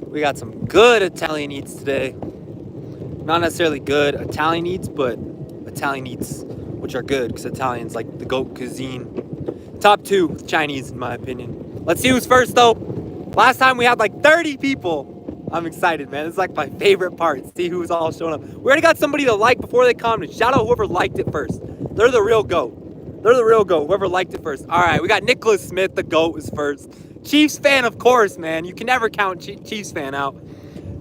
We got some good Italian eats today. Not necessarily good Italian eats, but Italian eats which are good because Italian's like the GOAT cuisine. Top 2 Chinese in my opinion. Let's see who's first though. Last time we had like 30 people. I'm excited, man. This is like my favorite part. See who's all showing up. We already got somebody to like before they comment. Shout out whoever liked it first. They're the real GOAT. They're the real GOAT. Whoever liked it first. All right, we got Nicholas Smith. The GOAT is first. Chiefs fan, of course, man. You can never count Chiefs fan out.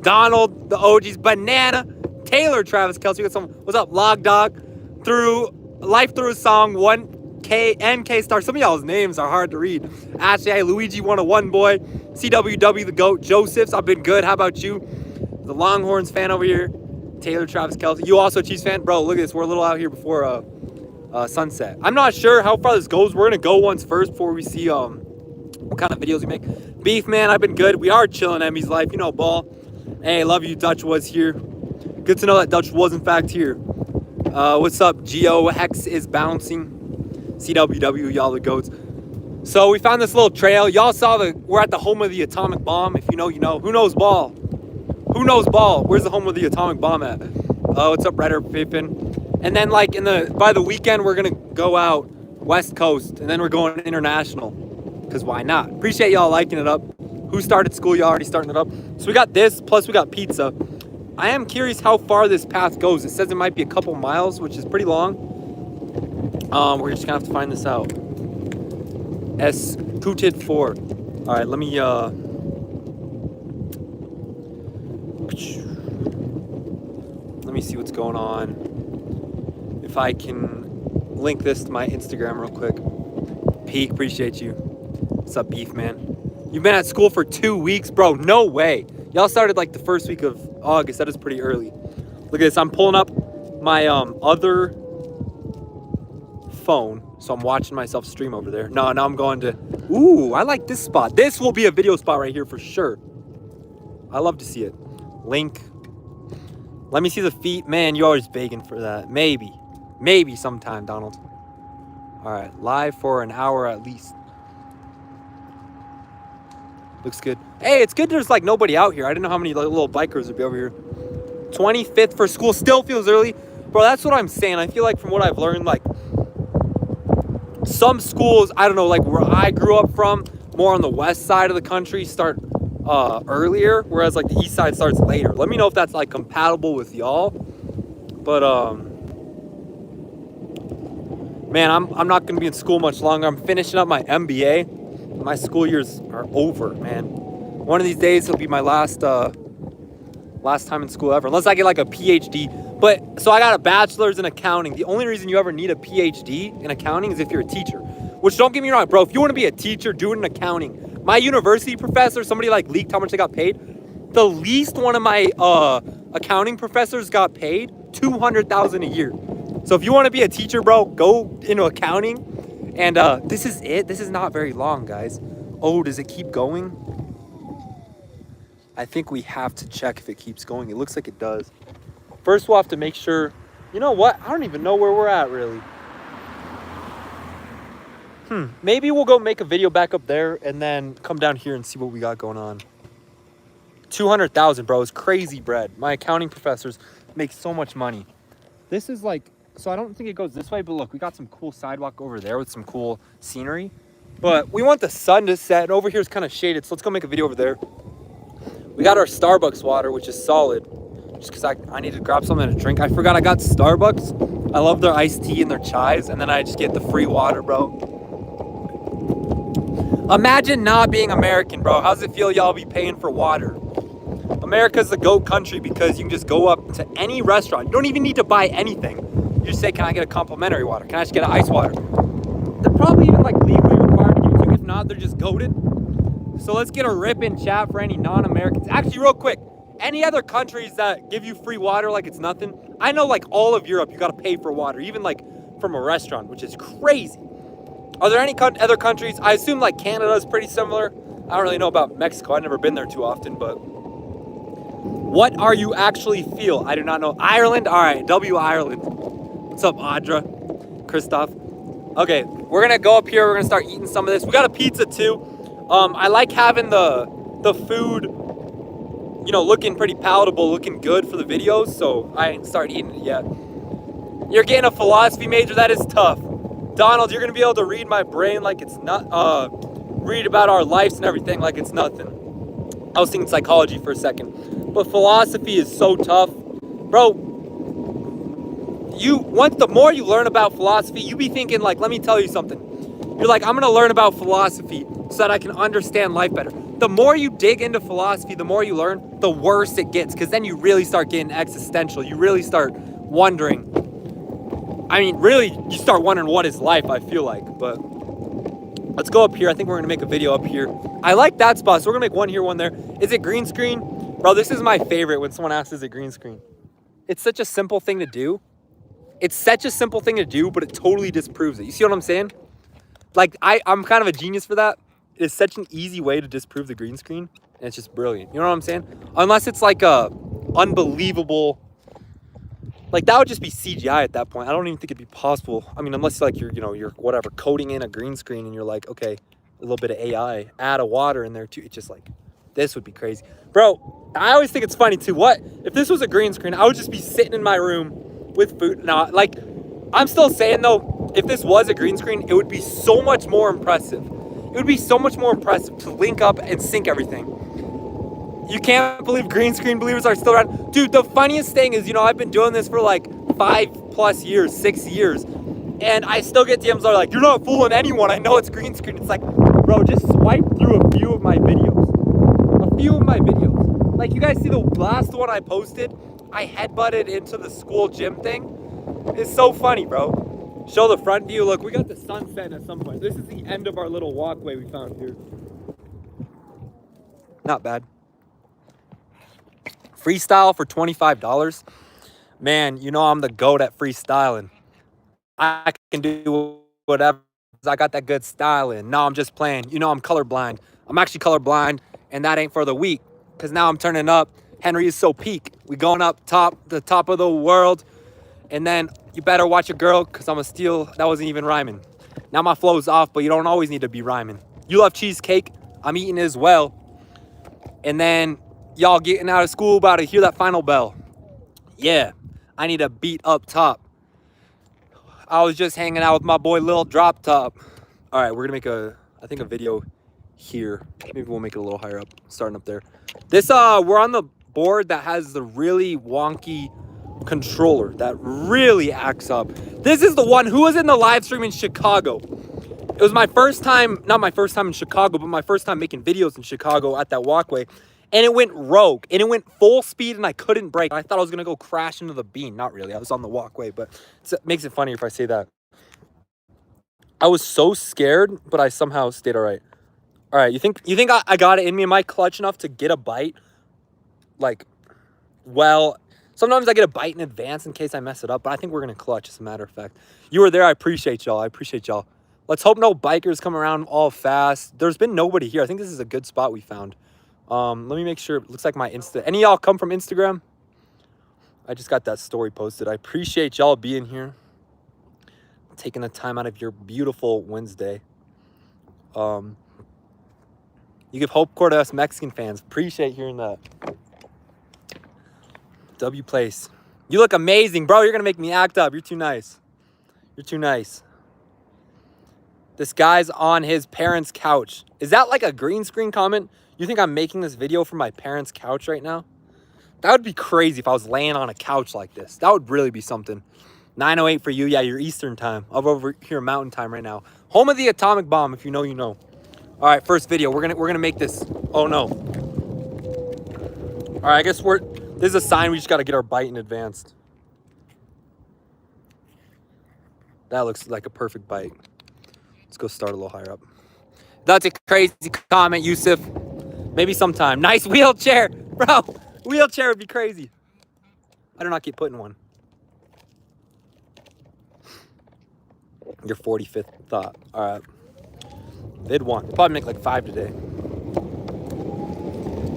Donald, the OG's Banana. Taylor, Travis Kelce. Got some. What's up, Log Dog? Through a song. 1K NK star. Some of y'all's names are hard to read. Ashley, Luigi 101 boy. CWW the GOAT. Joseph's. I've been good. How about you? The Longhorns fan over here. Taylor, Travis Kelce. You also a Chiefs fan, bro? Look at this. We're a little out here before sunset. I'm not sure how far this goes. We're gonna go once first before we see what kind of videos we make. Beef man, I've been good. We are chilling Emmy's life, you know, ball. Hey, love you. Dutch was here. Good to know that Dutch was in fact here. What's up? Geo Hex is bouncing. CWW, y'all the GOATs. So we found this little trail. Y'all saw we're at the home of the atomic bomb. If you know, you know. Who knows ball? Who knows ball? Where's the home of the atomic bomb at? What's up, Redder Pippin? And then like by the weekend we're gonna go out West Coast and then we're going international. Cause why not? Appreciate y'all liking it up. Who started school? Y'all already starting it up. So we got this, plus we got pizza. I am curious how far this path goes. It says it might be a couple miles, which is pretty long. We're just gonna have to find this out. Scooted 4. All right, let me see what's going on. If I can link this to my Instagram real quick. Peak, appreciate you. What's up, Beef man? You've been at school for 2 weeks, bro. No way. Y'all started like the first week of August. That is pretty early. Look at this. I'm pulling up my other phone, so I'm watching myself stream over there. No, now I'm going to. Ooh, I like this spot. This will be a video spot right here for sure. I love to see it. Link. Let me see the feet. Man, you're always begging for that. Maybe sometime, Donald. All right, live for an hour at least. Looks good. Hey, it's good there's like nobody out here. I didn't know how many little bikers would be over here. 25th for school still feels early. Bro, that's what I'm saying. I feel like from what I've learned, like some schools, I don't know, like where I grew up from, more on the west side of the country, start earlier, whereas like the east side starts later. Let me know if that's like compatible with y'all. But man, I'm not gonna be in school much longer. I'm finishing up my MBA. My school years are over, man. One of these days it'll be my last time in school ever, unless I get like a PhD. But so I got a bachelor's in accounting. The only reason you ever need a PhD in accounting is if you're a teacher. Which, don't get me wrong, bro. If you want to be a teacher, do it in accounting. My university professor, somebody like leaked how much they got paid. The least one of my accounting professors got paid $200,000 a year. So if you want to be a teacher, bro, go into accounting. And this is it. This is not very long, guys. Oh, does it keep going? I think we have to check if it keeps going. It looks like it does. First, we'll have to make sure. You know what? I don't even know where we're at, really. Maybe we'll go make a video back up there and then come down here and see what we got going on. 200,000, bro. It's crazy bread. My accounting professors make so much money. This is like... So I don't think it goes this way, but look, we got some cool sidewalk over there with some cool scenery. But we want the sun to set, and over here is kind of shaded, so let's go make a video over there. We got our Starbucks water, which is solid, just because I need to grab something to drink. I forgot I got Starbucks. I love their iced tea and their chais, and then I just get the free water, bro. Imagine not being American, bro. How's it feel y'all be paying for water? America's the GOAT country because you can just go up to any restaurant. You don't even need to buy anything. You just say, can I get a complimentary water? Can I just get an ice water? They're probably even like legally required to give it to you. If not, they're just goated. So let's get a rip in chat for any non-Americans. Actually, real quick, any other countries that give you free water like it's nothing? I know like all of Europe, you got to pay for water, even like from a restaurant, which is crazy. Are there any other countries? I assume like Canada is pretty similar. I don't really know about Mexico. I've never been there too often, but what are you actually feel? I do not know. Ireland? All right, W Ireland. What's up, Audra? Christoph? Okay, we're gonna go up here. We're gonna start eating some of this. We got a pizza too. I like having the food you know, looking pretty palatable, looking good for the videos, so I ain't started eating it yet. You're getting a philosophy major, that is tough. Donald, you're gonna be able to read my brain like it's not, read about our lives and everything like it's nothing. I was thinking psychology for a second, but philosophy is so tough. Bro, the more you learn about philosophy, you be thinking like, let me tell you something. You're like, I'm gonna learn about philosophy so that I can understand life better. The more you dig into philosophy, the more you learn, the worse it gets, because then you really start getting existential. You really start wondering. I mean, really, you start wondering what is life, I feel like. But let's go up here. I think we're gonna make a video up here. I like that spot, so we're gonna make one here, one there. Is it green screen? Bro, this is my favorite when someone asks, is it green screen? It's such a simple thing to do. It's such a simple thing to do, but it totally disproves it. You see what I'm saying? Like, I'm kind of a genius for that. It is such an easy way to disprove the green screen, and it's just brilliant. You know what I'm saying? Unless it's like a unbelievable, like that would just be CGI at that point. I don't even think it'd be possible. I mean, unless like you're whatever, coding in a green screen and you're like, okay, a little bit of AI, add a water in there too. It's just like, this would be crazy. Bro, I always think it's funny too. What if this was a green screen? I would just be sitting in my room with food. Now, like, I'm still saying though, if this was a green screen, it would be so much more impressive. It would be so much more impressive to link up and sync everything. You can't believe green screen believers are still around. Dude, the funniest thing is, I've been doing this for like 5+ years, 6 years, and I still get DMs that are like, you're not fooling anyone. I know it's green screen. It's like, bro, just swipe through a few of my videos. Like, you guys see the last one I posted? I headbutted into the school gym thing. It's so funny, bro. Show the front view. Look, we got the sun setting at some point. This is the end of our little walkway we found here. Not bad. Freestyle for $25. Man, I'm the GOAT at freestyling. I can do whatever. I got that good styling. No, I'm just playing. I'm colorblind. I'm actually colorblind, and that ain't for the weak. Because now I'm turning up. Henry is so peak. We going up the top of the world. And then you better watch your girl, because I'm going to steal. That wasn't even rhyming. Now my flow's off, but you don't always need to be rhyming. You love cheesecake. I'm eating it as well. And then y'all getting out of school, about to hear that final bell. Yeah, I need a beat up top. I was just hanging out with my boy Lil Drop Top. All right, we're going to make a video here. Maybe we'll make it a little higher up, starting up there. This, we're on the board that has the really wonky controller that really acts up. This is the one who was in the live stream in Chicago. It was my first time, not my first time in Chicago, but my first time making videos in Chicago at that walkway. And it went rogue, and it went full speed, and I couldn't brake. I thought I was gonna go crash into the beam. Not really, I was on the walkway, but it makes it funnier if I say that. I was so scared, but I somehow stayed all right. All right, you think I got it in me? Am I clutch enough to get a bite? Like, well, sometimes I get a bite in advance in case I mess it up, but I think we're gonna clutch, as a matter of fact. You were there, I appreciate y'all, Let's hope no bikers come around all fast. There's been nobody here. I think this is a good spot we found. Let me make sure. It looks like my Insta. Any of y'all come from Instagram? I just got that story posted. I appreciate y'all being here. Taking the time out of your beautiful Wednesday. You give hope core to us Mexican fans. Appreciate hearing that. W Place. You look amazing, bro. You're going to make me act up. You're too nice. You're too nice. This guy's on his parents' couch. Is that like a green screen comment? You think I'm making this video from my parents' couch right now? That would be crazy if I was laying on a couch like this. That would really be something. 9:08 for you. Yeah, you're Eastern time. I'm over here Mountain time right now. Home of the atomic bomb. If you know, you know. All right, first video. We're gonna make this. Oh no. All right, I guess this is a sign we just gotta get our bite in advance. That looks like a perfect bite. Let's go start a little higher up. That's a crazy comment, Yusuf. Maybe sometime. Nice wheelchair. Bro, wheelchair would be crazy. I do not keep putting one. Your 45th thought. All right. Vid 1. We'll probably make like 5 today.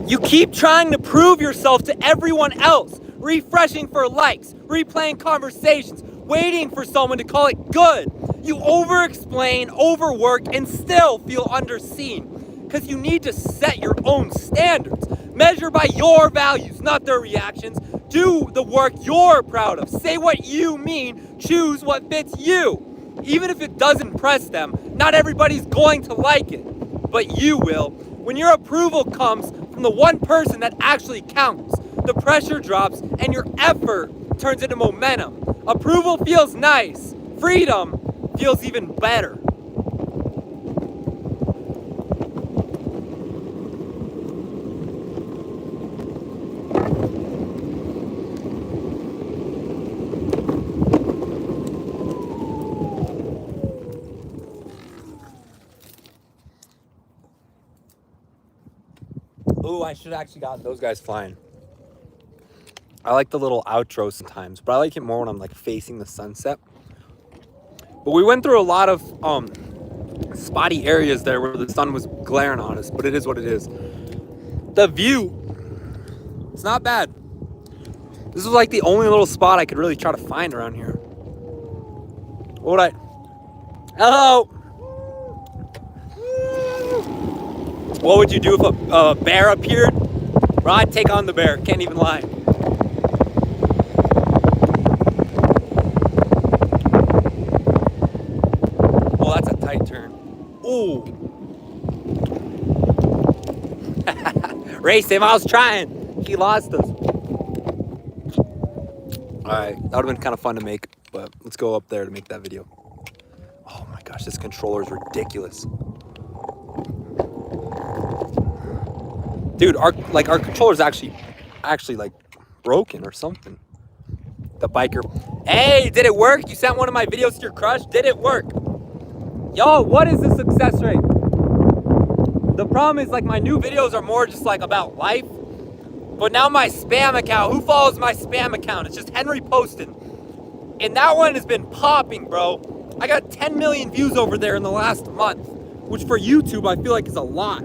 You keep trying to prove yourself to everyone else. Refreshing for likes. Replaying conversations. Waiting for someone to call it good. You over-explain, overwork, and still feel underseen. Because you need to set your own standards. Measure by your values, not their reactions. Do the work you're proud of. Say what you mean. Choose what fits you. Even if it doesn't impress them, not everybody's going to like it, but you will. When your approval comes from the one person that actually counts, the pressure drops and your effort turns into momentum. Approval feels nice. Freedom feels even better. Ooh, I should have actually gotten those guys flying. I like the little outro sometimes, but I like it more when I'm like facing the sunset. But we went through a lot of spotty areas there where the sun was glaring on us, but it is what it is. The view, it's not bad. This was like the only little spot I could really try to find around here. What would I? Hello. What would you do if a bear appeared? Bro, I'd take on the bear. Can't even lie. Oh, that's a tight turn. Ooh. Race him. I was trying. He lost us. Alright, that would have been kind of fun to make, but let's go up there to make that video. Oh my gosh, this controller is ridiculous. Dude, our controller's actually like broken or something. The biker. Hey, did it work? You sent one of my videos to your crush? Did it work? Yo, what is the success rate? The problem is like my new videos are more just like about life. But now my spam account, who follows my spam account? It's just Henry Poston. And that one has been popping, bro. I got 10 million views over there in the last month, which for YouTube I feel like is a lot.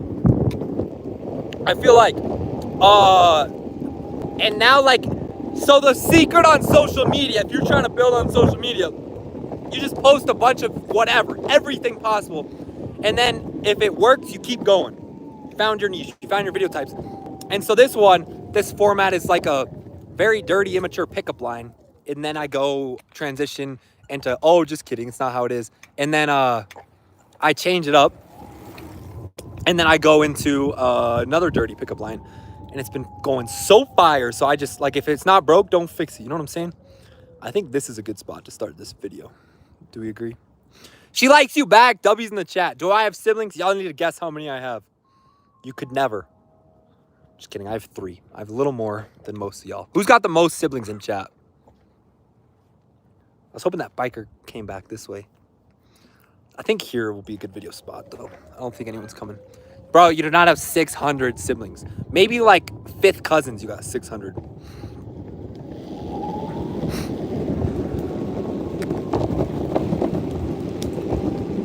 I feel like, and now like, so the secret on social media, if you're trying to build on social media, you just post a bunch of whatever, everything possible. And then if it works, you keep going. You found your niche, you found your video types. And so this format is like a very dirty, immature pickup line. And then I go transition into, oh, just kidding, it's not how it is. And then I change it up. And then I go into another dirty pickup line. And it's been going so fire. So I just, like, if it's not broke, don't fix it. You know what I'm saying? I think this is a good spot to start this video. Do we agree? She likes you back. W's in the chat. Do I have siblings? Y'all need to guess how many I have. You could never. Just kidding. I have 3. I have a little more than most of y'all. Who's got the most siblings in chat? I was hoping that biker came back this way. I think here will be a good video spot, though. I don't think anyone's coming. Bro, you do not have 600 siblings. Maybe like 5th cousins, you got 600.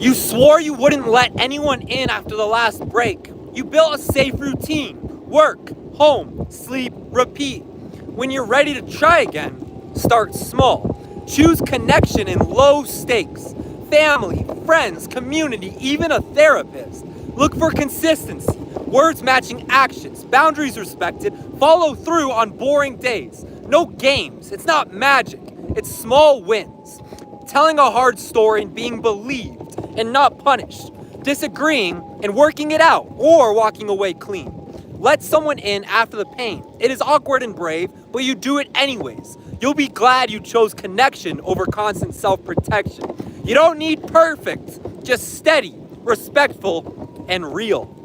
You swore you wouldn't let anyone in after the last break. You built a safe routine. Work, home, sleep, repeat. When you're ready to try again, start small. Choose connection in low stakes. Family, friends, community, even a therapist. Look for consistency, words matching actions, boundaries respected, follow through on boring days. No games, it's not magic, it's small wins. Telling a hard story and being believed and not punished. Disagreeing and working it out or walking away clean. Let someone in after the pain. It is awkward and brave, but you do it anyways. You'll be glad you chose connection over constant self-protection. You don't need perfect, just steady, respectful, and real.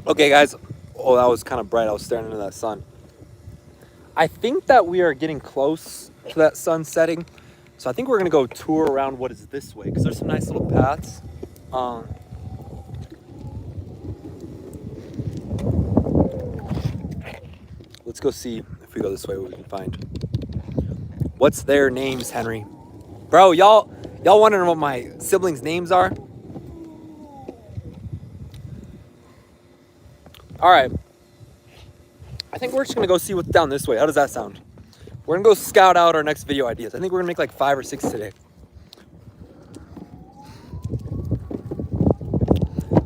Okay, guys. Oh, that was kind of bright. I was staring into that sun. I think that we are getting close to that sun setting. So I think we're going to go tour around what is this way, because there's some nice little paths. Let's go see if we go this way what we can find. What's their names, Henry? Bro, y'all wondering what my siblings' names are? All right. I think we're just gonna go see what's down this way. How does that sound? We're gonna go scout out our next video ideas. I think we're gonna make like 5 or 6 today.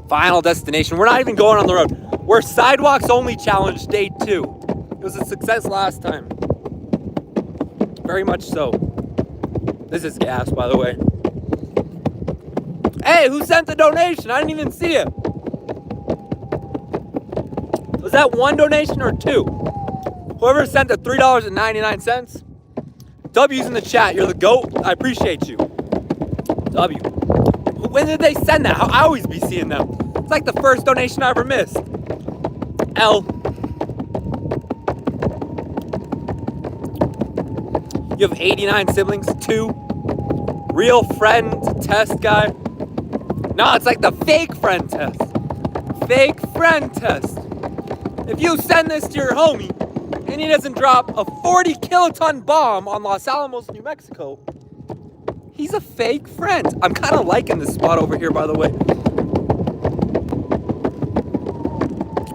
Final destination. We're not even going on the road. We're sidewalks only challenge day 2. It was a success last time. Very much so. This is gas, by the way. Hey, who sent the donation? I didn't even see it. Was that 1 donation or 2? Whoever sent the $3.99. W's in the chat. You're the GOAT. I appreciate you. W. When did they send that? I always be seeing them. It's like the first donation I ever missed. L. You have 89 siblings. 2. Real friend test guy. No, it's like the fake friend test. Fake friend test. If you send this to your homie and he doesn't drop a 40 kiloton bomb on Los Alamos, New Mexico, he's a fake friend. I'm kind of liking this spot over here, by the way.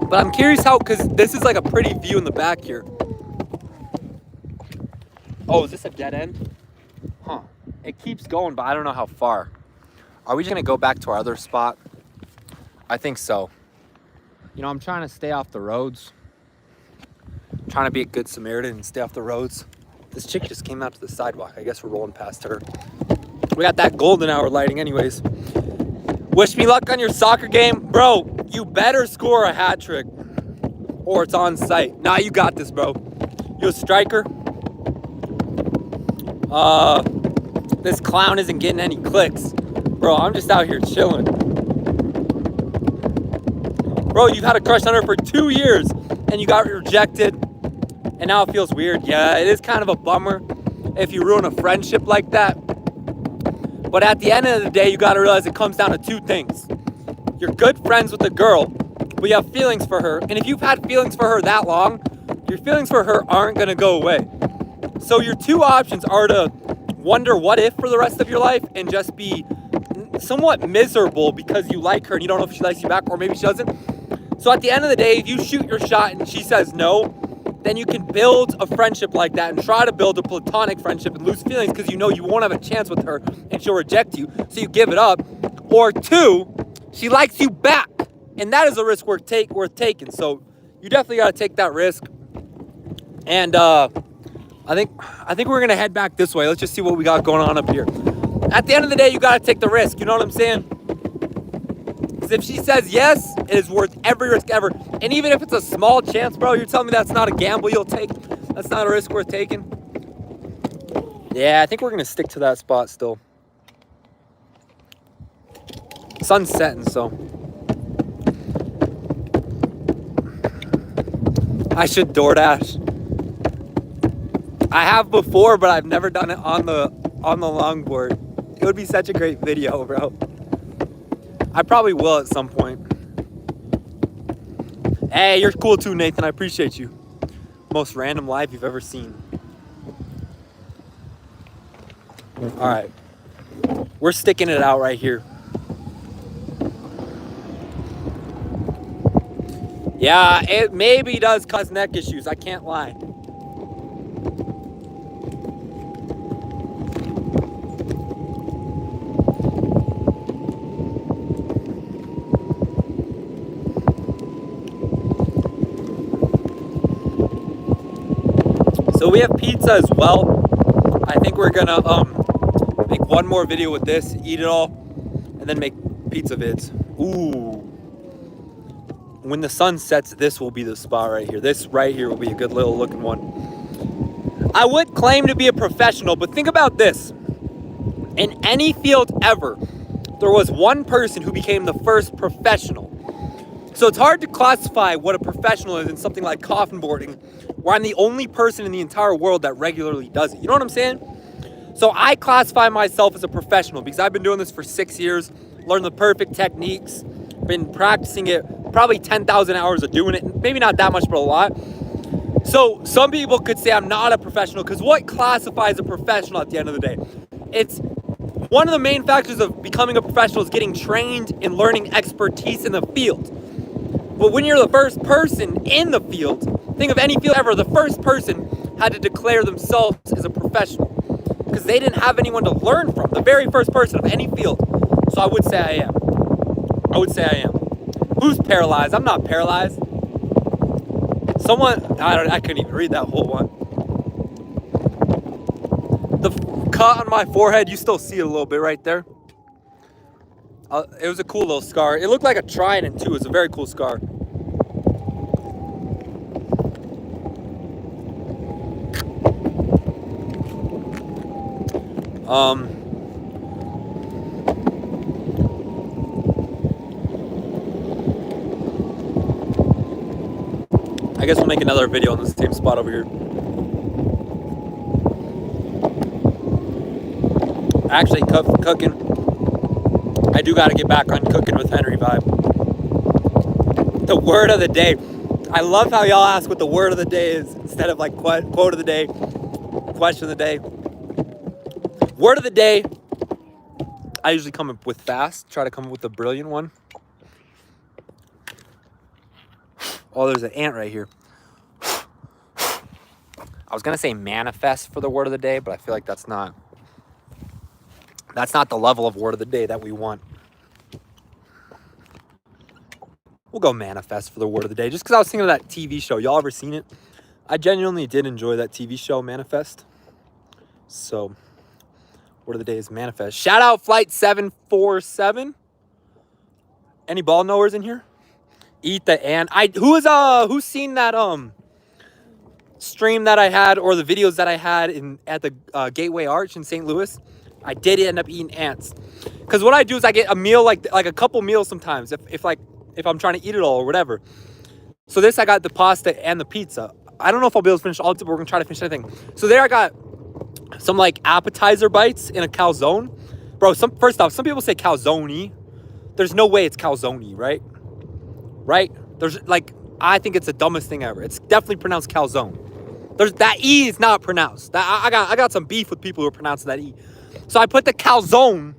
But I'm curious how, because this is like a pretty view in the back here. Oh, is this a dead end? Huh. It keeps going, but I don't know how far. Are we just going to go back to our other spot? I think so. You know, I'm trying to stay off the roads. I'm trying to be a good Samaritan and stay off the roads. This chick just came out to the sidewalk. I guess we're rolling past her. We got that golden hour lighting anyways. Wish me luck on your soccer game. Bro, you better score a hat trick or it's on site. Nah, you got this, bro. You a striker? This clown isn't getting any clicks. Bro, I'm just out here chilling. Bro, you've had a crush on her for 2 years and you got rejected and now it feels weird. Yeah, it is kind of a bummer if you ruin a friendship like that. But at the end of the day, you got to realize it comes down to 2 things. You're good friends with the girl, but you have feelings for her. And if you've had feelings for her that long, your feelings for her aren't going to go away. So your 2 options are to wonder what if for the rest of your life and just be somewhat miserable because you like her and you don't know if she likes you back or maybe she doesn't. So at the end of the day, if you shoot your shot and she says no, then you can build a friendship like that and try to build a platonic friendship and lose feelings because you know you won't have a chance with her and she'll reject you, so you give it up. Or 2, she likes you back, and that is a risk worth taking. So you definitely got to take that risk. And I think we're gonna head back this way. Let's just see what we got going on up here. At the end of the day, you got to take the risk. You know what I'm saying? Because if she says yes, it is worth every risk ever. And even if it's a small chance, bro, you're telling me that's not a gamble you'll take? That's not a risk worth taking? Yeah, I think we're going to stick to that spot still. Sun's setting, so. I should DoorDash. I have before, but I've never done it on the longboard. It would be such a great video, bro. I probably will at some point. Hey, you're cool too, Nathan. I appreciate you. Most random live you've ever seen. All right. We're sticking it out right here. Yeah, it maybe does cause neck issues. I can't lie. So we have pizza as well. I think we're gonna make one more video with this, eat it all, and then make pizza vids. Ooh. When the sun sets, this will be the spot right here. This right here will be a good little looking one. I would claim to be a professional, but think about this. In any field ever, there was one person who became the first professional. So it's hard to classify what a professional is in something like coffin boarding, where I'm the only person in the entire world that regularly does it. You know what I'm saying? So I classify myself as a professional because I've been doing this for 6 years, learned the perfect techniques, been practicing it, probably 10,000 hours of doing it. Maybe not that much, but a lot. So some people could say I'm not a professional because what classifies a professional at the end of the day? It's one of the main factors of becoming a professional is getting trained and learning expertise in the field. But when you're the first person in the field, think of any field ever, the first person had to declare themselves as a professional because they didn't have anyone to learn from. The very first person of any field. So I would say I am. I would say I am. Who's paralyzed? I'm not paralyzed. Someone, I couldn't even read that whole one. The cut on my forehead, you still see it a little bit right there. It was a cool little scar. It looked like a trident too. It's a very cool scar. I guess we'll make another video on the same spot over here. Actually, cooking. I do got to get back on Cooking with Henry vibe. The word of the day. I love how y'all ask what the word of the day is instead of like quote of the day, question of the day. Word of the day. I usually come up with fast. Try to come up with a brilliant one. Oh, there's an ant right here. I was gonna say manifest for the word of the day, but I feel like that's not the level of word of the day that we want. We'll go manifest for the word of the day, just because I was thinking of that TV show. Y'all ever seen it? I genuinely did enjoy that TV show, Manifest. So, word of the day is manifest. Shout out Flight 747. Any ball knowers in here? Eat the ant. Who's seen that stream that I had, or the videos that I had at the Gateway Arch in St. Louis? I did end up eating ants. Because what I do is I get a meal, like a couple meals sometimes, if I'm trying to eat it all or whatever. So this, I got the pasta and the pizza. I don't know if I'll be able to finish all of it, but we're going to try to finish everything. So there I got some like appetizer bites in a calzone. Bro, first off, some people say calzone. There's no way it's calzone, right? Right? There's like, I think it's the dumbest thing ever. It's definitely pronounced calzone. That E is not pronounced. I got some beef with people who are pronouncing that E. So I put the calzone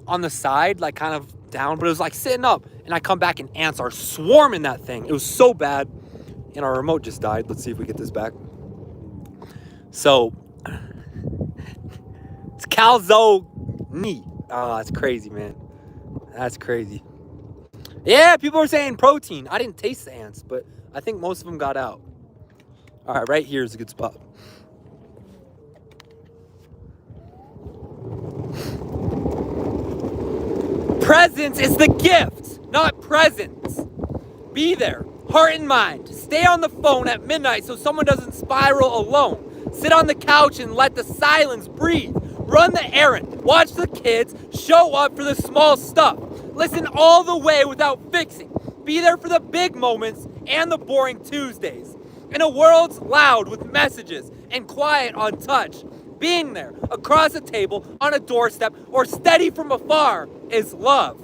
on the side, like kind of down, but it was like sitting up. And I come back and ants are swarming that thing. It was so bad. And our remote just died. Let's see if we get this back. So, it's calzone. Oh, that's crazy, man. That's crazy. Yeah, people are saying protein. I didn't taste the ants, but I think most of them got out. All right, right here is a good spot. Presence is the gift, not presents. Be there, heart and mind. Stay on the phone at midnight so someone doesn't spiral alone. Sit on the couch and let the silence breathe. Run the errand, watch the kids, show up for the small stuff. Listen all the way without fixing. Be there for the big moments and the boring Tuesdays. In a world's loud with messages and quiet on touch, being there, across a table, on a doorstep, or steady from afar is love.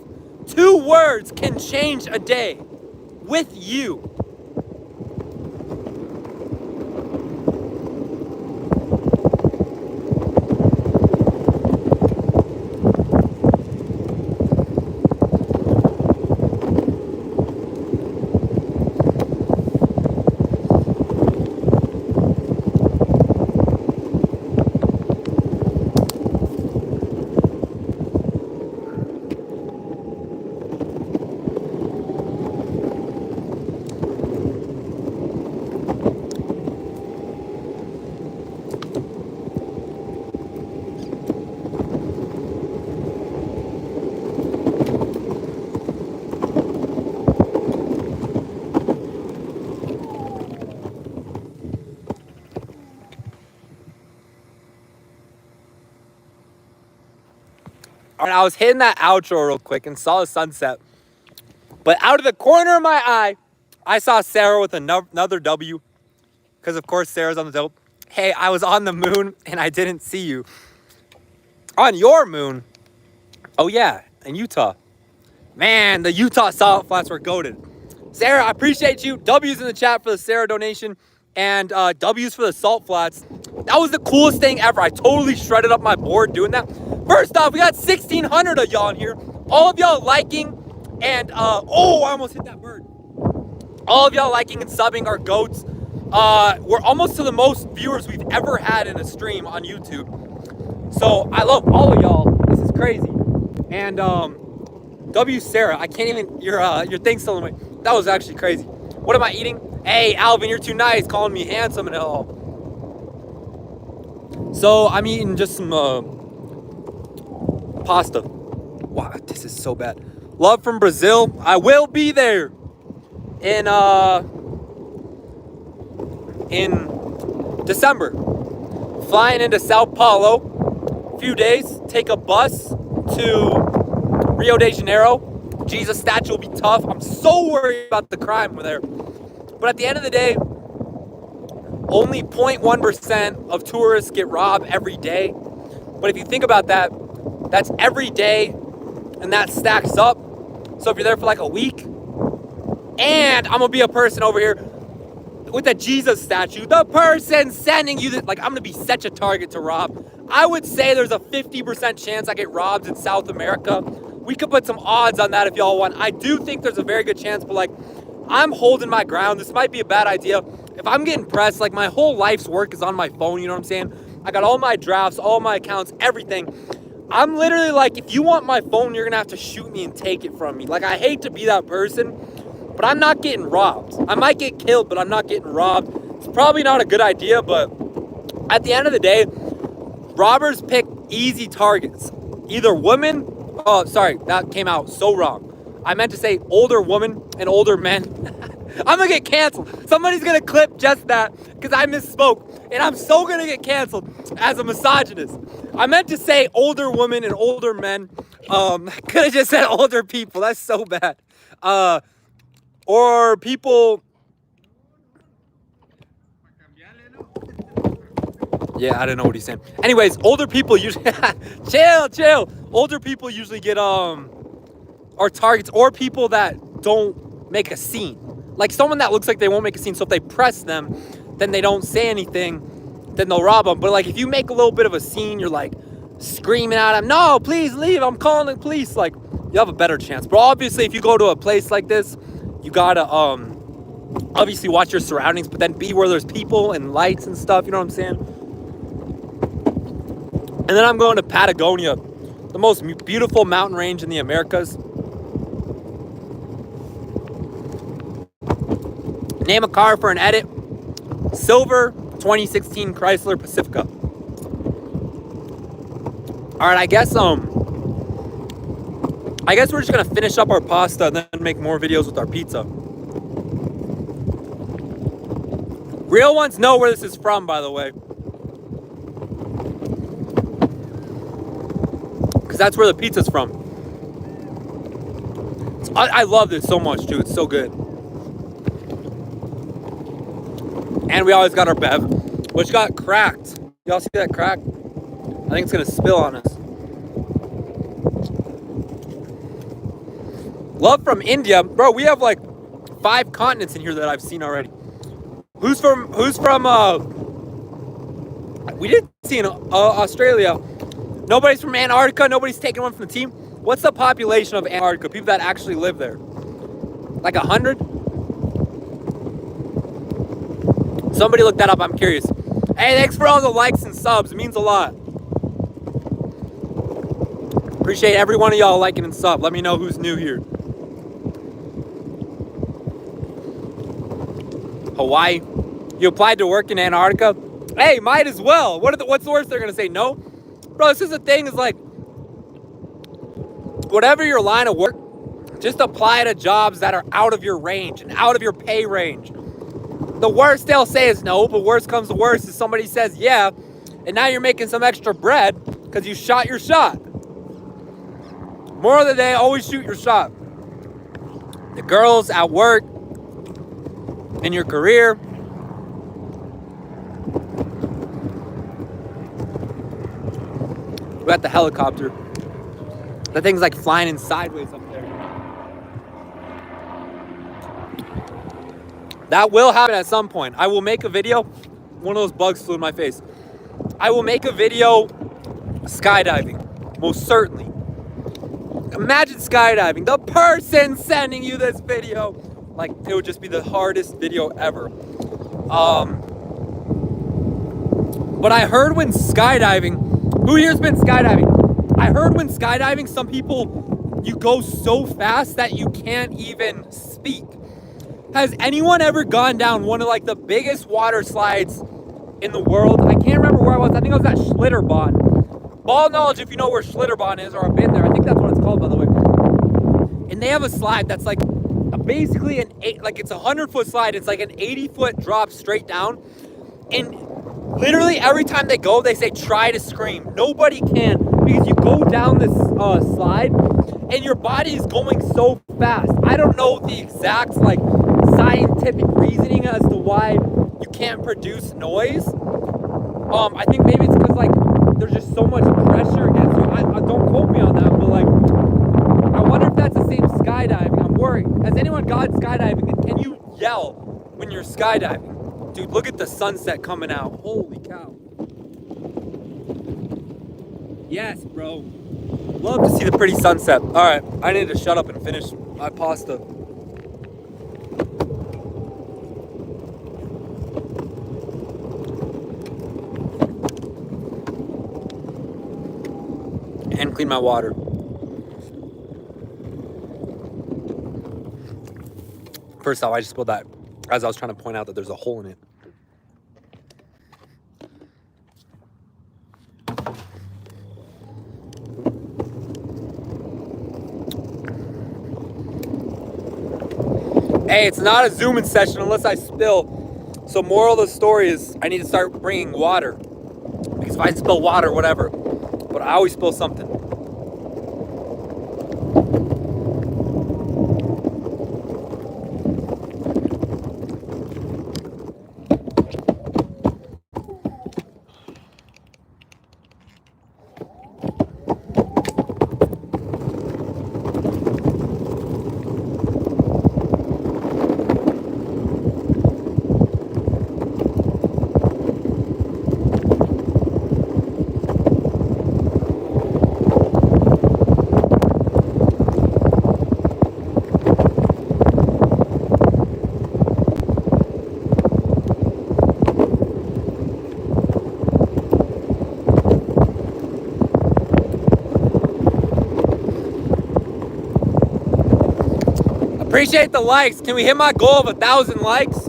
2 words can change a day. With you. All right, I was hitting that outro real quick and saw the sunset. But out of the corner of my eye, I saw Sarah with another W. Because, of course, Sarah's on the dope. Hey, I was on the moon and I didn't see you. On your moon? Oh, yeah, in Utah. Man, the Utah salt flats were goated. Sarah, I appreciate you. W's in the chat for the Sarah donation. And W's for the salt flats. That was the coolest thing ever. I totally shredded up my board doing that. First off, we got 1,600 of y'all in here. All of y'all liking. And, oh, I almost hit that bird. All of y'all liking and subbing are goats. We're almost to the most viewers we've ever had in a stream on YouTube. So I love all of y'all. This is crazy. And W Sarah, I can't even, your thing's still in the way. That was actually crazy. What am I eating? Hey, Alvin, you're too nice, calling me handsome and all. So I'm eating just some pasta. Wow, this is so bad. Love from Brazil. I will be there in December. Flying into Sao Paulo. Few days. Take a bus to Rio de Janeiro. Jesus statue will be tough. I'm so worried about the crime over there. But at the end of the day, only 0.1% of tourists get robbed every day. But if you think about that, that's every day, and that stacks up. So if you're there for like a week, and I'm gonna be a person over here with the Jesus statue, the person sending you this, like, I'm gonna be such a target to rob. I would say there's a 50% chance I get robbed in South America. We could put some odds on that if y'all want. I do think there's a very good chance, but like, I'm holding my ground. This might be a bad idea. If I'm getting pressed, like, my whole life's work is on my phone, you know what I'm saying? I got all my drafts, all my accounts, everything. I'm literally like, if you want my phone, you're gonna have to shoot me and take it from me. Like, I hate to be that person, but I'm not getting robbed. I might get killed, but I'm not getting robbed. It's probably not a good idea, but at the end of the day, robbers pick easy targets. Either women, oh, sorry, that came out so wrong. I meant to say older women and older men. I'm gonna get canceled. Somebody's gonna clip just that because I misspoke. And I'm so gonna get canceled as a misogynist. I meant to say older women and older men. I could have just said older people. That's so bad. Or people. Yeah, I don't know what he's saying. Anyways, older people usually chill. Older people usually get are targets, or people that don't make a scene. Like someone that looks like they won't make a scene. So if they press them, then they don't say anything, then they'll rob them. But like if you make a little bit of a scene, you're like screaming at them, "No, please leave, I'm calling the police." Like, you have a better chance. But obviously if you go to a place like this, you gotta obviously watch your surroundings, but then be where there's people and lights and stuff, you know what I'm saying? And then I'm going to Patagonia, the most beautiful mountain range in the Americas. Name a car for an edit. Silver 2016 Chrysler Pacifica. All right, I guess we're just gonna finish up our pasta and then make more videos with our pizza. Real ones know where this is from, by the way, because that's where the pizza's from. I love this so much, dude. It's so good. And we always got our bev, which got cracked. Y'all see that crack? I think it's gonna spill on us. Love from India. Bro, we have like 5 continents in here that I've seen already. Who's from we didn't see in Australia. Nobody's from Antarctica. Nobody's taking one from the team. What's the population of Antarctica? People that actually live there? Like 100? Somebody look that up. I'm curious. Hey, thanks for all the likes and subs. It means a lot. Appreciate every one of y'all liking and sub. Let me know who's new here. Hawaii. You applied to work in Antarctica? Hey, might as well. What's the worst they're gonna say? No? Bro, this is the thing, is like, whatever your line of work, just apply to jobs that are out of your range and out of your pay range. The worst they'll say is no, but worst comes to worst is somebody says yeah, and now you're making some extra bread because you shot your shot. Moral of the day, always shoot your shot. The girls at work, in your career. We got the helicopter. That thing's like flying in sideways up there. That will happen at some point. I will make a video. One of those bugs flew in my face. I will make a video skydiving, most certainly. Imagine skydiving. The person sending you this video. Like, it would just be the hardest video ever. But I heard when skydiving, who here's been skydiving? I heard when skydiving, some people, you go so fast that you can't even speak. Has anyone ever gone down one of like the biggest water slides in the world? I can't remember where I was. I think I was at Schlitterbahn. Ball knowledge if you know where Schlitterbahn is, or I've been there. I think that's what it's called, by the way. And they have a slide that's like basically it's a 100-foot slide. It's like an 80-foot drop straight down. And literally every time they go, they say try to scream. Nobody can, because you go down this slide and your body is going so fast. I don't know the exact like scientific reasoning as to why you can't produce noise. I think maybe it's because like there's just so much pressure against you. I don't quote me on that, but like I wonder if that's the same skydiving. I'm worried. Has anyone gone skydiving, and can you yell when you're skydiving? Dude, look at the sunset coming out. Holy cow. Yes, bro. Love to see the pretty sunset. All right, I need to shut up and finish my pasta. And clean my water. First off, I just spilled that as I was trying to point out that there's a hole in it. Hey, it's not a zooming session unless I spill. So moral of the story is I need to start bringing water. Because if I spill water, whatever. But I always spill something. Appreciate the likes. Can we hit my goal of 1,000 likes?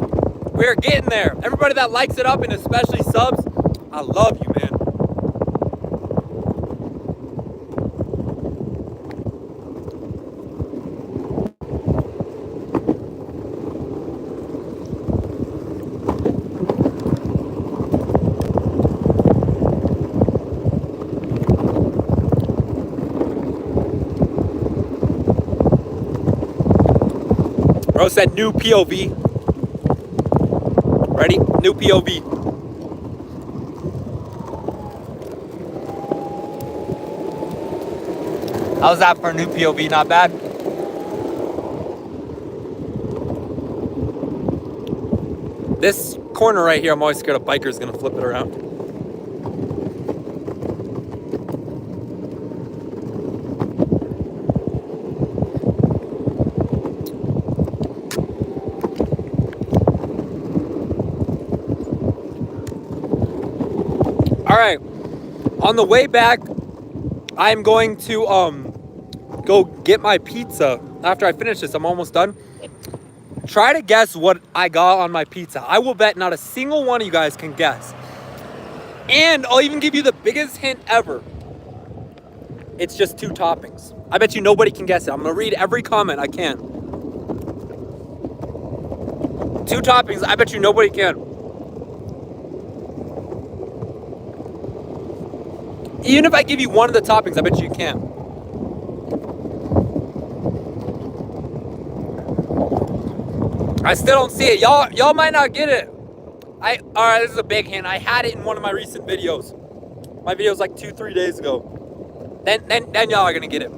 We're getting there. Everybody that likes it up, and especially subs, I love you, man. Bro said new POV. Ready? New POV. How's that for a new POV? Not bad. This corner right here, I'm always scared a biker's gonna flip it around. All right, on the way back, I'm going to go get my pizza. After I finish this, I'm almost done. Try to guess what I got on my pizza. I will bet not a single one of you guys can guess. And I'll even give you the biggest hint ever. It's just 2 toppings. I bet you nobody can guess it. I'm gonna read every comment I can. 2 toppings, I bet you nobody can. Even if I give you one of the toppings, I bet you can. I still don't see it. Y'all might not get it. Alright, this is a big hint. I had it in one of my recent videos. My video was like 2-3 days ago. Then y'all are gonna get it.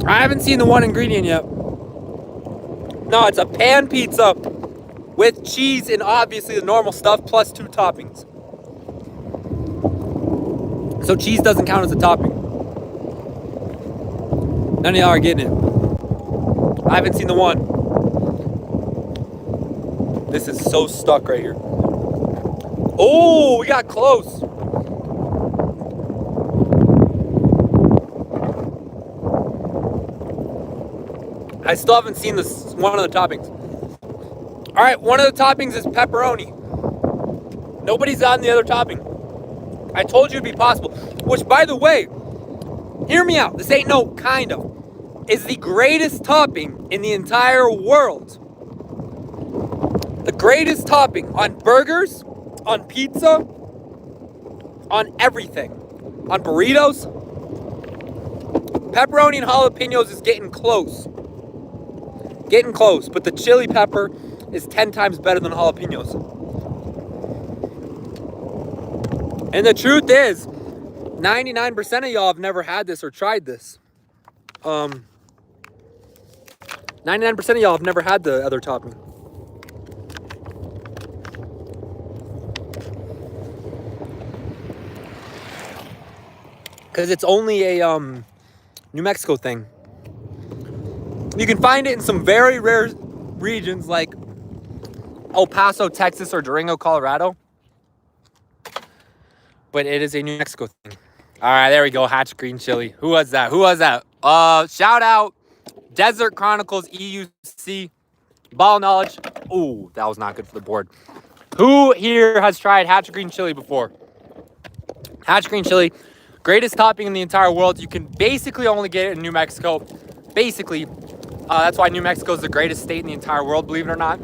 I haven't seen the one ingredient yet. No, it's a pan pizza with cheese and obviously the normal stuff plus 2 toppings. So cheese doesn't count as a topping. None of y'all are getting it. I haven't seen the one. This is so stuck right here. Oh, we got close. I still haven't seen this one of the toppings. All right, one of the toppings is pepperoni. Nobody's on the other topping. I told you it'd be possible. Which, by the way, hear me out. This ain't no kind of. Is the greatest topping in the entire world. The greatest topping on burgers, on pizza, on everything. On burritos. Pepperoni and jalapenos is getting close. Getting close, but the chili pepper is 10 times better than jalapenos. And the truth is, 99% of y'all have never had this or tried this. 99% of y'all have never had the other topping. Because it's only a New Mexico thing. You can find it in some very rare regions like El Paso, Texas, or Durango, Colorado. But it is a New Mexico thing. All right, there we go. Hatch green chili. Who was that? Shout out Desert Chronicles EUC. Ball knowledge. Ooh, that was not good for the board. Who here has tried Hatch green chili before? Hatch green chili, greatest topping in the entire world. You can basically only get it in New Mexico. Basically, that's why New Mexico is the greatest state in the entire world, believe it or not.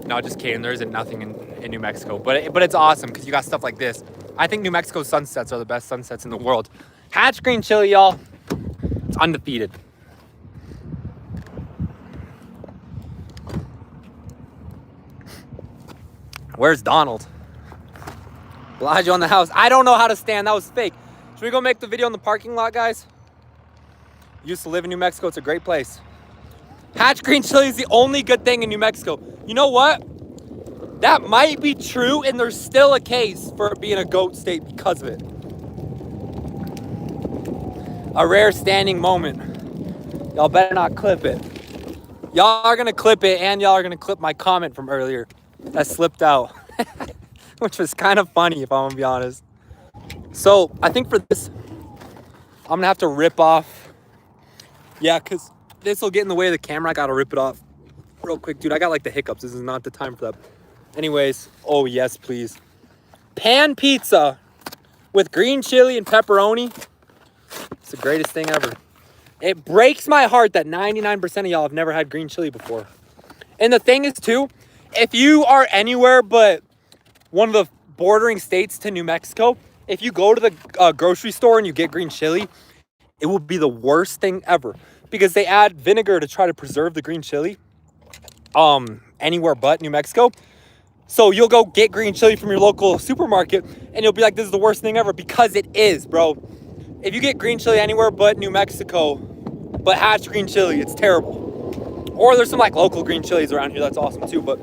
No, just kidding. There isn't nothing in New Mexico. But it's awesome because you got stuff like this. I think New Mexico sunsets are the best sunsets in the world. Hatch green chili, y'all. It's undefeated. Where's Donald? Bellagio on the house. I don't know how to stand. That was fake. Should we go make the video in the parking lot, guys? Used to live in New Mexico. It's a great place. Hatch green chili is the only good thing in New Mexico. You know what? That might be true, and there's still a case for it being a goat state because of it. A rare standing moment. Y'all better not clip it. Y'all are going to clip it, and y'all are going to clip my comment from earlier that slipped out. Which was kind of funny, if I'm going to be honest. So, I think for this, I'm going to have to rip off. Yeah, because this will get in the way of the camera. I got to rip it off real quick. Dude, I got like the hiccups. This is not the time for that. Anyways, oh yes, please. Pan pizza with green chili and pepperoni. It's the greatest thing ever. It breaks my heart that 99% of y'all have never had green chili before. And the thing is too, if you are anywhere but one of the bordering states to New Mexico, if you go to the grocery store and you get green chili, it will be the worst thing ever. Because they add vinegar to try to preserve the green chili. Anywhere but New Mexico. So you'll go get green chili from your local supermarket and you'll be like, this is the worst thing ever, because it is, bro. If you get green chili anywhere but New Mexico, but Hatch green chili, it's terrible. Or there's some like local green chilies around here that's awesome too, but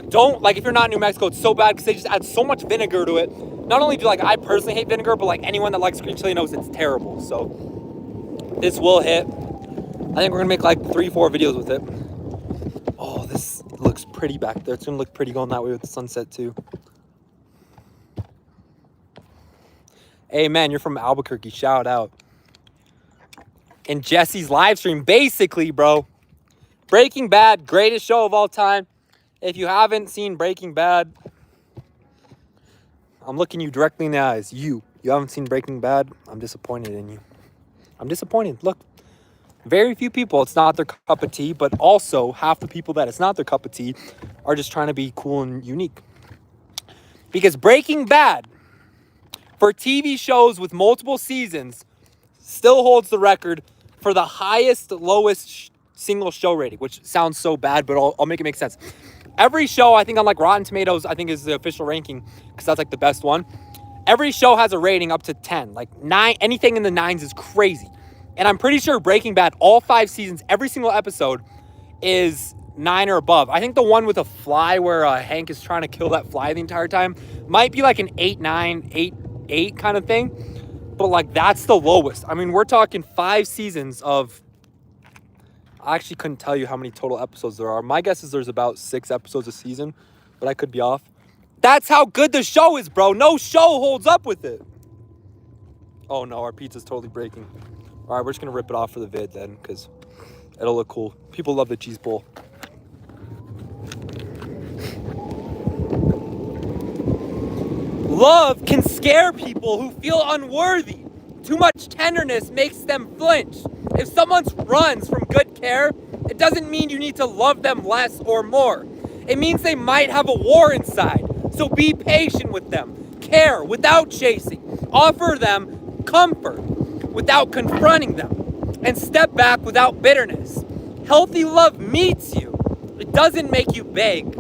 don't, like if you're not in New Mexico, it's so bad because they just add so much vinegar to it. Not only do like I personally hate vinegar, but like anyone that likes green chili knows it's terrible. So this will hit. I think we're gonna make like 3-4 videos with it. Oh, this looks pretty back there. It's gonna look pretty going that way with the sunset too. Hey man, you're from Albuquerque, shout out. And Jesse's live stream, basically, bro. Breaking Bad, greatest show of all time. If you haven't seen Breaking Bad, I'm looking you directly in the eyes. You haven't seen Breaking Bad? I'm disappointed in you. I'm disappointed. Look. Very few people, it's not their cup of tea, but also half the people that it's not their cup of tea are just trying to be cool and unique. Because Breaking Bad, for TV shows with multiple seasons, still holds the record for the highest, lowest single show rating, which sounds so bad, but I'll make it make sense. Every show, I think on like Rotten Tomatoes, I think is the official ranking, because that's like the best one. Every show has a rating up to 10. Like 9, anything in the 9s is crazy. And I'm pretty sure Breaking Bad, all 5 seasons, every single episode is 9 or above. I think the one with a fly where Hank is trying to kill that fly the entire time might be like an 8-9, 8-8 kind of thing. But like that's the lowest. I mean, we're talking 5 seasons of I actually couldn't tell you how many total episodes there are. My guess is there's about 6 episodes a season, but I could be off. That's how good the show is, bro. No show holds up with it. Oh no, our pizza's totally breaking. All right, we're just gonna rip it off for the vid then, because it'll look cool. People love the cheese bowl. Love can scare people who feel unworthy. Too much tenderness makes them flinch. If someone runs from good care, it doesn't mean you need to love them less or more. It means they might have a war inside. So be patient with them. Care without chasing. Offer them comfort without confronting them. And step back without bitterness. Healthy love meets you. It doesn't make you beg.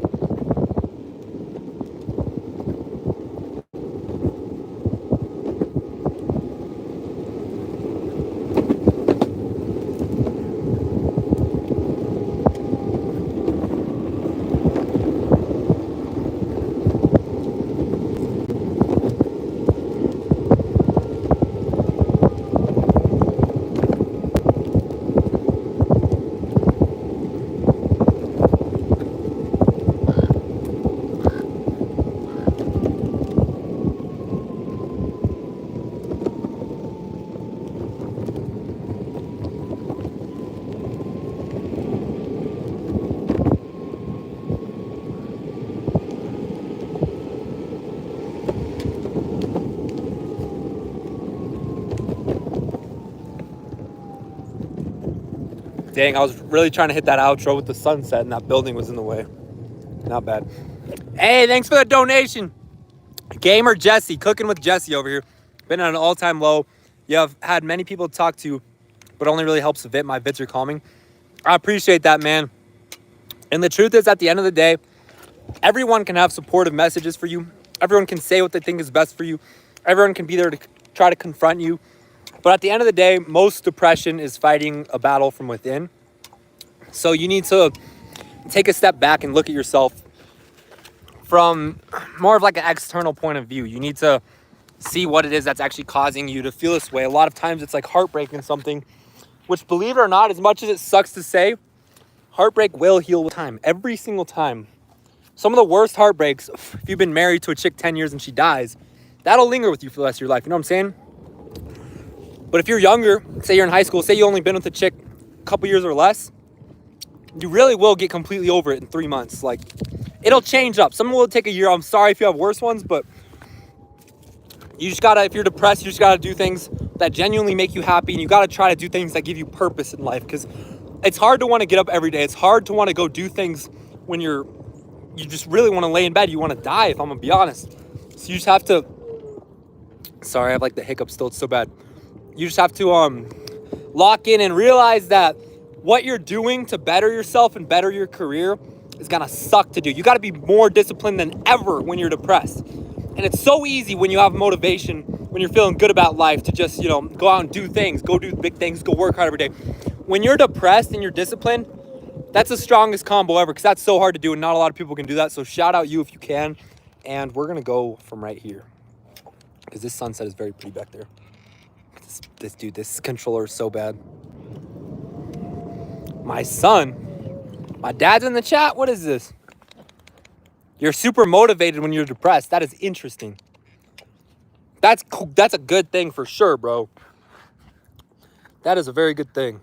Dang, I was really trying to hit that outro with the sunset and that building was in the way. Not bad. Hey, thanks for the donation. Gamer Jesse, cooking with Jesse over here. Been at an all-time low. Yeah, I've had many people to talk to, but only really helps a bit. My vids are calming. I appreciate that, man. And the truth is, at the end of the day, everyone can have supportive messages for you. Everyone can say what they think is best for you. Everyone can be there to try to confront you. But at the end of the day, most depression is fighting a battle from within. So you need to take a step back and look at yourself from more of like an external point of view. You need to see what it is that's actually causing you to feel this way. A lot of times it's like heartbreak and something, which, believe it or not, as much as it sucks to say, heartbreak will heal with time. Every single time. Some of the worst heartbreaks, if you've been married to a chick 10 years and she dies, that'll linger with you for the rest of your life. You know what I'm saying? But if you're younger, say you're in high school, say you only been with a chick a couple years or less, you really will get completely over it in 3 months. Like, it'll change up. Some will take a year. I'm sorry if you have worse ones, but you just gotta, if you're depressed, you just gotta do things that genuinely make you happy, and you gotta try to do things that give you purpose in life, because it's hard to want to get up every day. It's hard to want to go do things when you just really want to lay in bed. You want to die, if I'm gonna be honest. So you just have to, sorry, I have like the hiccup still, it's so bad. You just have to lock in and realize that what you're doing to better yourself and better your career is gonna suck to do. You gotta be more disciplined than ever when you're depressed. And it's so easy when you have motivation, when you're feeling good about life, to just, go out and do things, go do big things, go work hard every day. When you're depressed and you're disciplined, that's the strongest combo ever, because that's so hard to do and not a lot of people can do that. So shout out you if you can. And we're gonna go from right here, because this sunset is very pretty back there. This controller is so bad. My dad's in the chat. What is this? You're super motivated when you're depressed. That is interesting. That's cool. That's a good thing for sure, bro. That is a very good thing.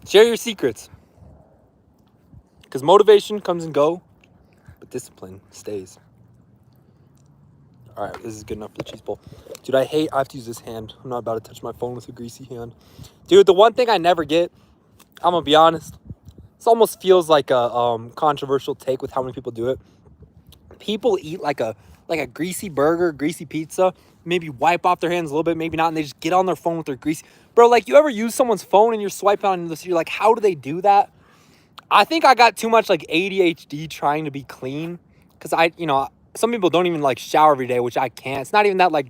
Share your secrets. Because motivation comes and go, but discipline stays. All right, this is good enough for the cheese bowl. Dude, I have to use this hand. I'm not about to touch my phone with a greasy hand. Dude, the one thing I never get, I'm going to be honest, this almost feels like a controversial take with how many people do it. People eat like a greasy burger, greasy pizza, maybe wipe off their hands a little bit, maybe not, and they just get on their phone with their greasy. Bro, like, you ever use someone's phone and you're swiping on this, you're like, how do they do that? I think I got too much like ADHD trying to be clean, because some people don't even like shower every day, which I can't. It's not even that like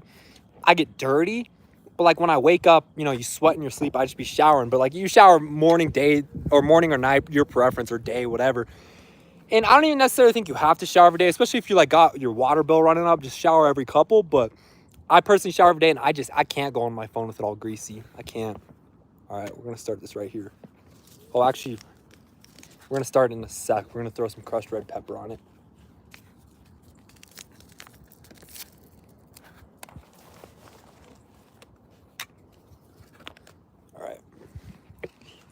I get dirty, but like when I wake up, you sweat in your sleep, I just be showering. But like you shower morning or night, your preference, or day, whatever. And I don't even necessarily think you have to shower every day, especially if you like got your water bill running up, just shower every couple. But I personally shower every day, and I can't go on my phone with it all greasy. I can't. All right, we're gonna start this right here. Oh, actually, we're gonna start in a sec. We're gonna throw some crushed red pepper on it. All right.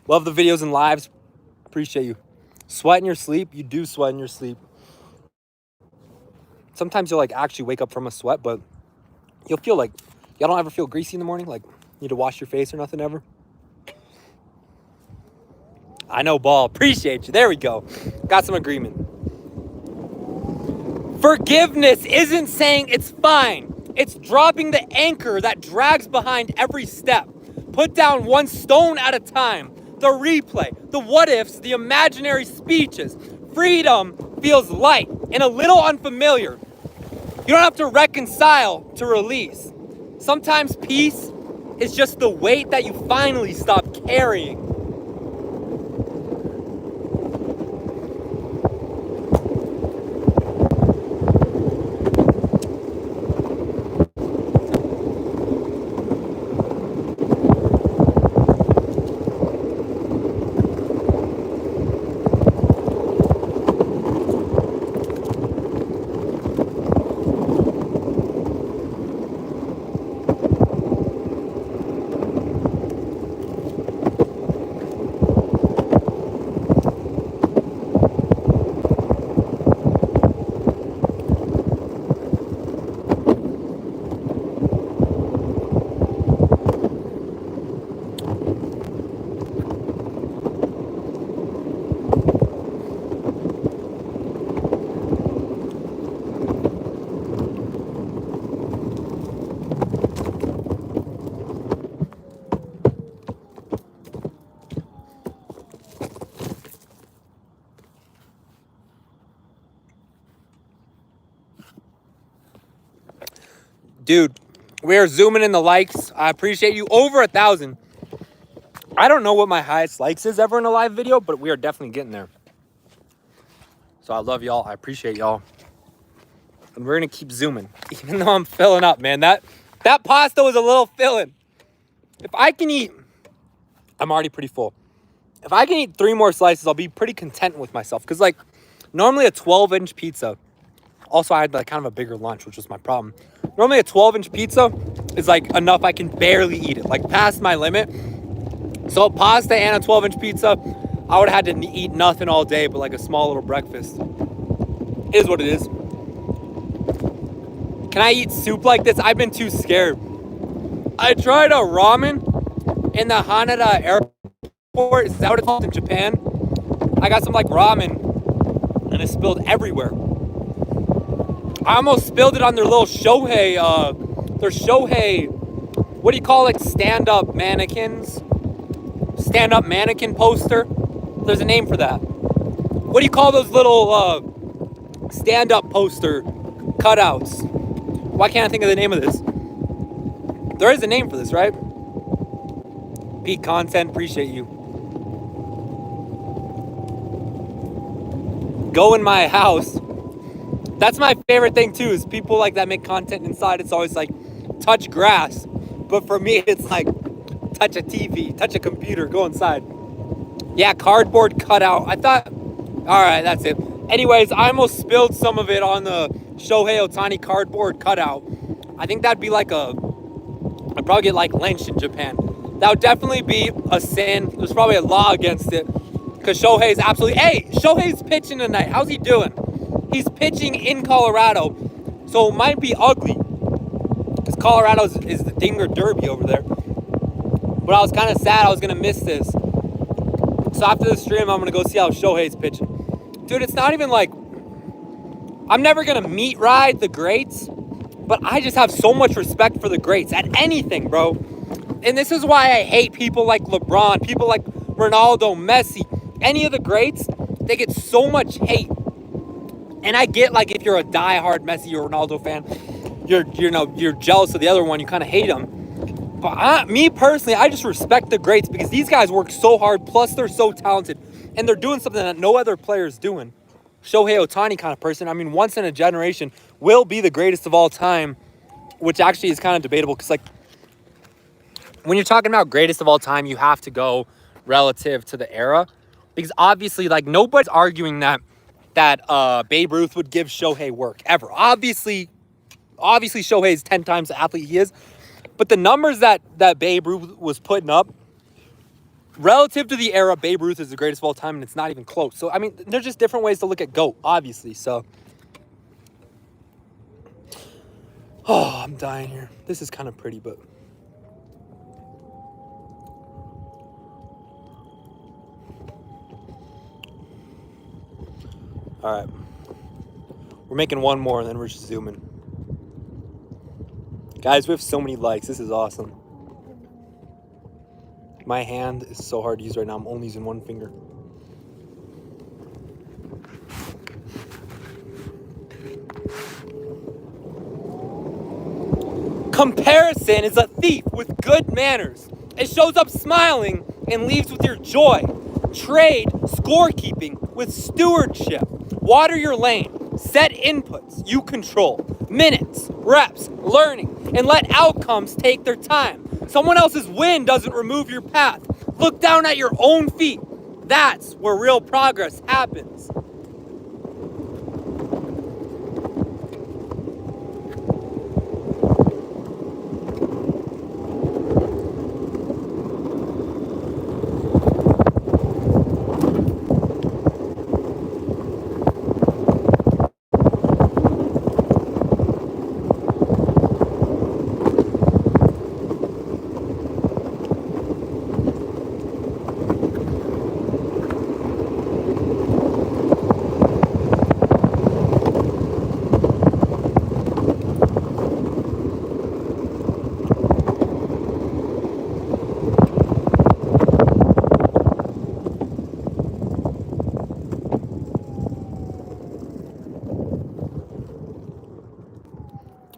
Love the videos and lives. Appreciate you. Sweat in your sleep. You do sweat in your sleep. Sometimes you'll like actually wake up from a sweat, but you'll feel like, y'all don't ever feel greasy in the morning? Like, need to wash your face or nothing ever? I know, ball. Appreciate you. There we go. Got some agreement. Forgiveness isn't saying it's fine. It's dropping the anchor that drags behind every step. Put down one stone at a time. The replay, the what ifs, the imaginary speeches. Freedom feels light and a little unfamiliar. You don't have to reconcile to release. Sometimes peace is just the weight that you finally stop carrying. Dude, we're zooming in the likes. I appreciate you. Over 1,000. I don't know what my highest likes is ever in a live video, but we are definitely getting there. So I love y'all. I appreciate y'all. And we're going to keep zooming, even though I'm filling up, man. That pasta was a little filling. If I can eat, I'm already pretty full. If I can eat 3 more slices, I'll be pretty content with myself. Because, like, normally a 12-inch pizza. Also, I had, like, kind of a bigger lunch, which was my problem. Normally a 12-inch pizza is, like, enough. I can barely eat it. Like, past my limit. So, pasta and a 12-inch pizza, I would have had to eat nothing all day but, like, a small little breakfast. It is what it is. Can I eat soup like this? I've been too scared. I tried a ramen in the Haneda airport. Is that what it's called in Japan? I got some, like, ramen, and it spilled everywhere. I almost spilled it on their little Shohei, what do you call it? Stand-up mannequins? Stand-up mannequin poster? There's a name for that. What do you call those little stand-up poster cutouts? Why can't I think of the name of this? There is a name for this, right? Peak content, appreciate you. Go in my house. That's my favorite thing too, is people like that make content inside. It's always like, touch grass. But for me, it's like, touch a TV, touch a computer, go inside. Yeah, cardboard cutout. I thought, all right, that's it. Anyways, I almost spilled some of it on the Shohei Ohtani cardboard cutout. I think that'd be like I'd probably get like lynched in Japan. That would definitely be a sin. There's probably a law against it. Because Shohei's absolutely, hey, Shohei's pitching tonight. How's he doing? He's pitching in Colorado. So it might be ugly. Because Colorado is the Dinger Derby over there. But I was kind of sad I was going to miss this. So after the stream, I'm going to go see how Shohei's pitching. Dude, it's not even like, I'm never going to meet ride the greats, but I just have so much respect for the greats at anything, bro. And this is why I hate people like LeBron, people like Ronaldo, Messi, any of the greats. They get so much hate. And I get, like, if you're a diehard Messi or Ronaldo fan, you're jealous of the other one, you kind of hate them. But me personally, I just respect the greats because these guys work so hard, plus they're so talented, and they're doing something that no other player is doing. Shohei Ohtani kind of person, I mean, once in a generation, will be the greatest of all time, which actually is kind of debatable because, like, when you're talking about greatest of all time, you have to go relative to the era, because obviously, like, nobody's arguing that Babe Ruth would give Shohei work ever. Obviously Shohei is 10 times the athlete he is, but the numbers that Babe Ruth was putting up relative to the era, Babe Ruth is the greatest of all time, and it's not even close. So I mean, there's just different ways to look at GOAT, obviously. So, oh, I'm dying here. This is kind of pretty, but. All right, we're making one more and then we're just zooming. Guys, we have so many likes. This is awesome. My hand is so hard to use right now. I'm only using one finger. Comparison is a thief with good manners. It shows up smiling and leaves with your joy. Trade scorekeeping with stewardship. Water your lane. Set inputs you control. Minutes, reps, learning, and let outcomes take their time. Someone else's win doesn't remove your path. Look down at your own feet. That's where real progress happens.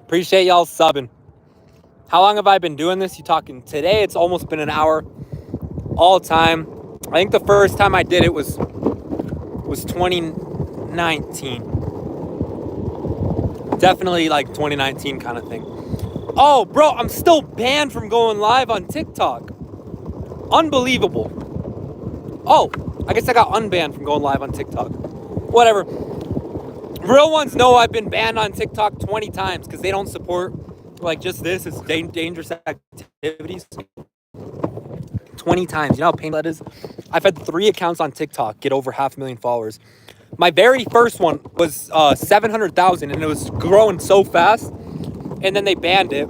Appreciate y'all subbing. How long have I been doing this? You talking today? It's almost been an hour. All time. I think the first time I did it was 2019. Definitely like 2019 kind of thing. Oh, bro, I'm still banned from going live on TikTok. Unbelievable. Oh, I guess I got unbanned from going live on TikTok. Whatever. Real ones know I've been banned on TikTok 20 times because they don't support like just this. It's dangerous activities. 20 times. You know how painful that is? I've had 3 accounts on TikTok get over 500,000 followers. My very first one was 700,000 and it was growing so fast. And then they banned it.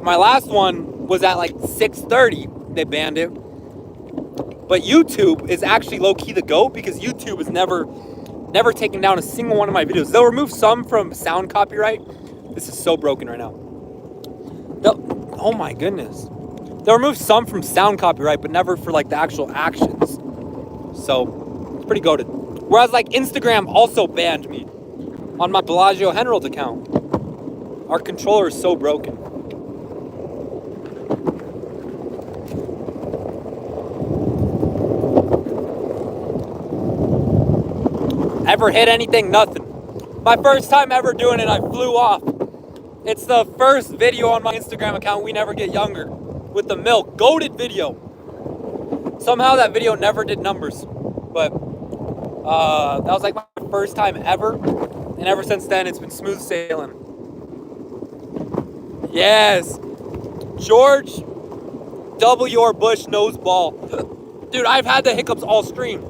My last one was at like 630. They banned it. But YouTube is actually low-key the GOAT because YouTube has never taken down a single one of my videos. They'll remove some from sound copyright. This is so broken right now. Oh my goodness. They'll remove some from sound copyright, but never for like the actual actions. So it's pretty goated. Whereas like Instagram also banned me on my Bellagio Henrold account. Our controller is so broken. Ever hit anything? Nothing. My first time ever doing it, I flew off. It's the first video on my Instagram account, We Never Get Younger, with the milk. Goated video. Somehow that video never did numbers. But that was like my first time ever. And ever since then, it's been smooth sailing. Yes. George W. Bush knows ball. Dude, I've had the hiccups all stream.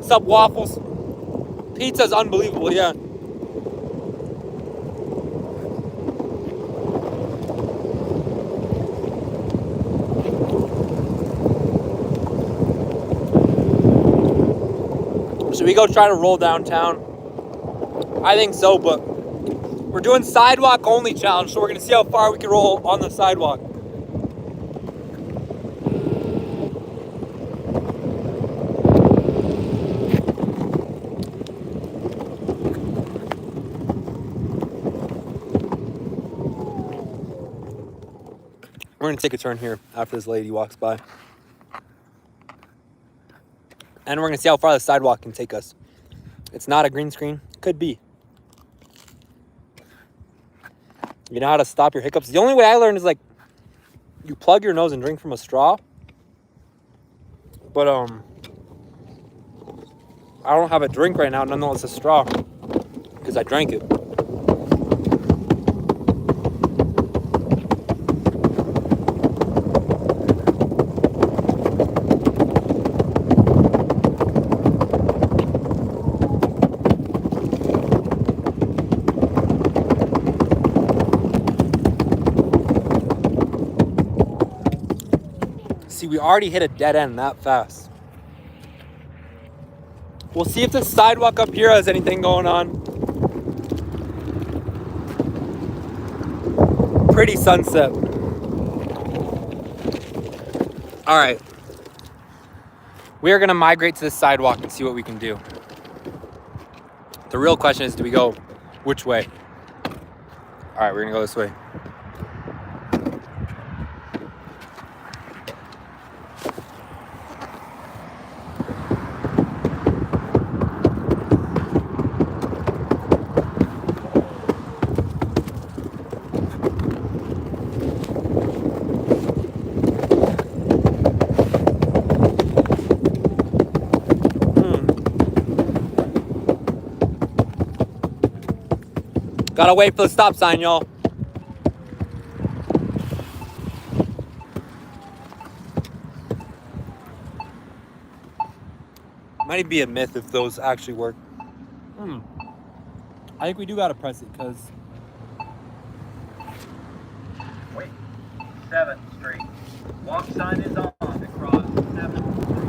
Sub waffles. Pizza's unbelievable, yeah. Should we go try to roll downtown? I think so, but we're doing sidewalk only challenge, so we're gonna see how far we can roll on the sidewalk. We're going to take a turn here after this lady walks by. And we're going to see how far the sidewalk can take us. It's not a green screen. Could be. You know how to stop your hiccups? The only way I learned is like you plug your nose and drink from a straw. But I don't have a drink right now, nonetheless a straw, because I drank it. See, we already hit a dead end that fast. We'll see if the sidewalk up here has anything going on. Pretty sunset. All right. We are going to migrate to the sidewalk and see what we can do. The real question is, do we go which way? All right, we're going to go this way. Gotta wait for the stop sign, y'all. Might be a myth if those actually work. I think we do gotta press it because. Wait, 7th Street. Walk sign is on across 7th Street.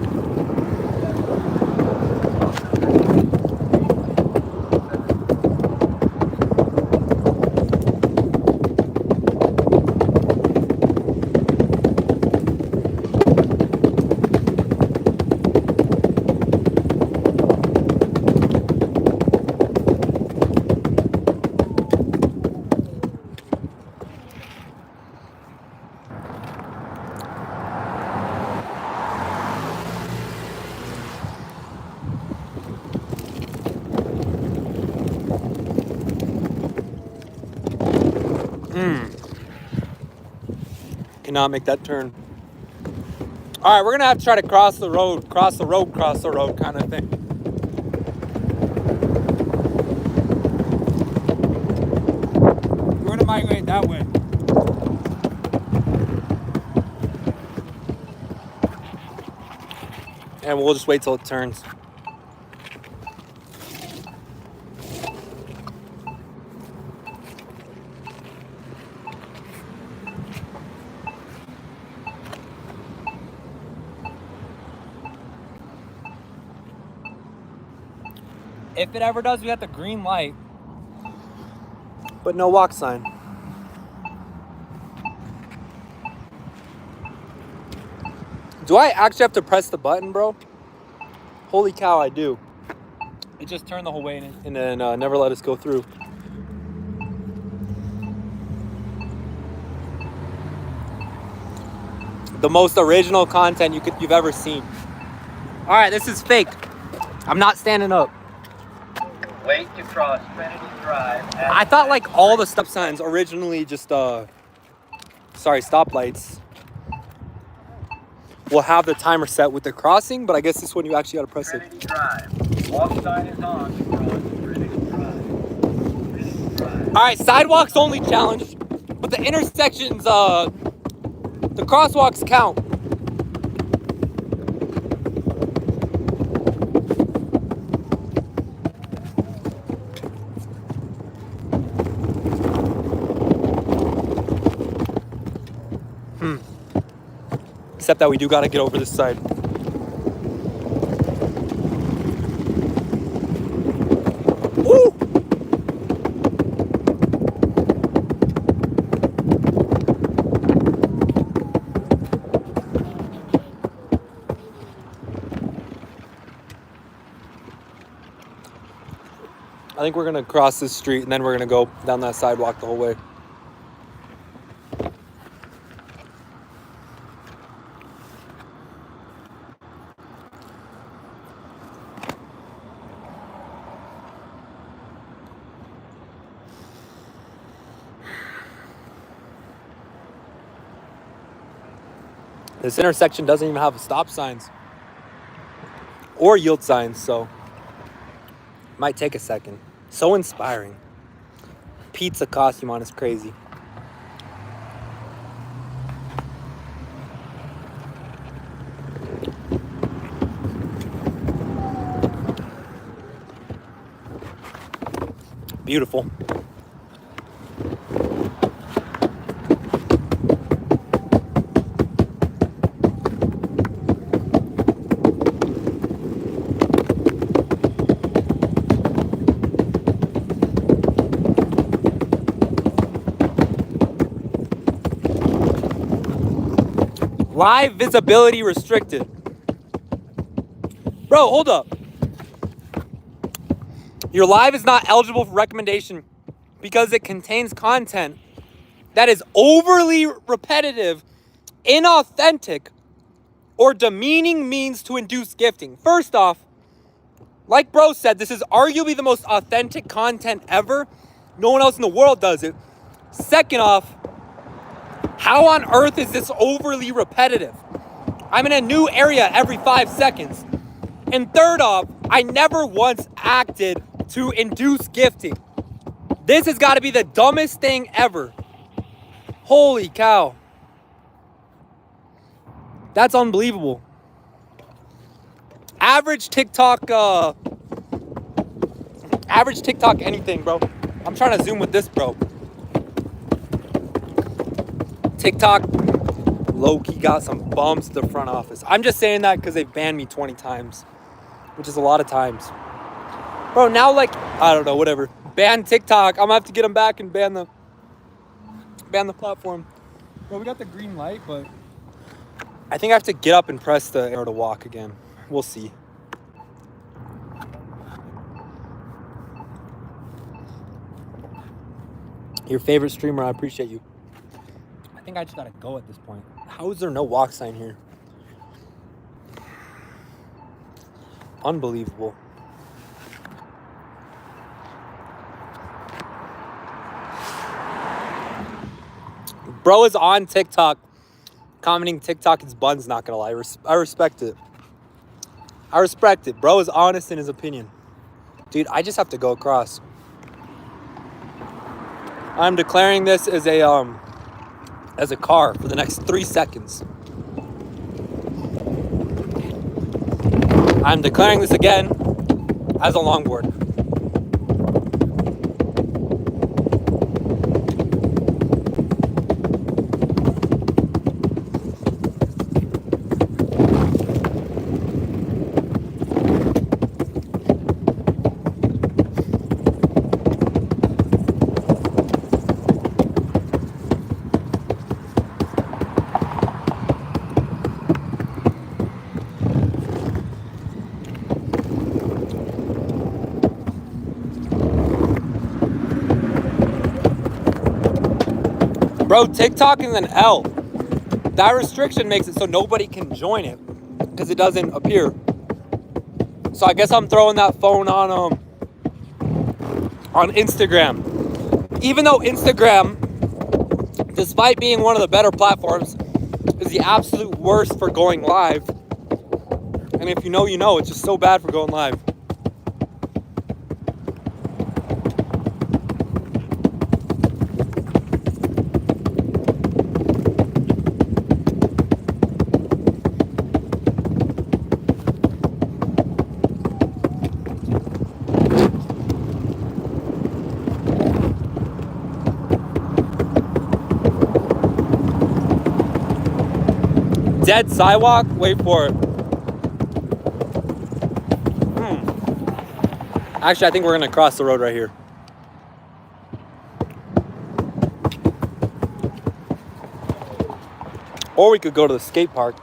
Cannot make that turn. All right, we're gonna have to try to cross the road kind of thing. We're gonna migrate that way. And we'll just wait till it turns. If it ever does, we got the green light, but no walk sign. Do I actually have to press the button, bro? Holy cow, I do. It just turned the whole way and then never let us go through. The most original content you've ever seen. All right, this is fake. I'm not standing up. Wait to cross Trinity Drive. I thought like all the stop signs originally just stoplights will have the timer set with the crossing, but I guess this one you actually got to press Trinity it. Drive. Walk sign is on across Trinity Drive. Trinity Drive. All right, sidewalks only challenge, but the intersections, the crosswalks count. Except that we do gotta get over this side. Woo! I think we're gonna cross this street and then we're gonna go down that sidewalk the whole way. This intersection doesn't even have stop signs or yield signs, so might take a second. So inspiring. Pizza cost you on is crazy. Beautiful. Live visibility restricted. Bro, hold up. Your live is not eligible for recommendation because it contains content that is overly repetitive, inauthentic, or demeaning means to induce gifting. First off, like bro said, this is arguably the most authentic content ever. No one else in the world does it. Second off, how on earth is this overly repetitive? I'm in a new area every 5 seconds. And third off, I never once acted to induce gifting. This has got to be the dumbest thing ever. Holy cow. That's unbelievable. Average TikTok anything, bro. I'm trying to zoom with this, bro. TikTok low-key got some bumps to the front office. I'm just saying that because they've banned me 20 times, which is a lot of times. Bro, now like, I don't know, whatever. Ban TikTok. I'm gonna have to get them back and ban the platform. Bro, we got the green light, but I think I have to get up and press the arrow to walk again. We'll see. Your favorite streamer, I appreciate you. I think I just gotta go at this point. How is there no walk sign here? Unbelievable. Bro is on TikTok, commenting TikTok his bun's not gonna lie. I respect it. I respect it. Bro is honest in his opinion. Dude, I just have to go across. I'm declaring this as a car for the next 3 seconds. I'm declaring this again as a longboard. Bro, TikTok is an L. That restriction makes it so nobody can join it because it doesn't appear. So I guess I'm throwing that phone on Instagram. Even though Instagram, despite being one of the better platforms, is the absolute worst for going live. And if you know, you know. It's just so bad for going live. Dead sidewalk? Wait for it. Actually, I think we're gonna cross the road right here. Or we could go to the skate park.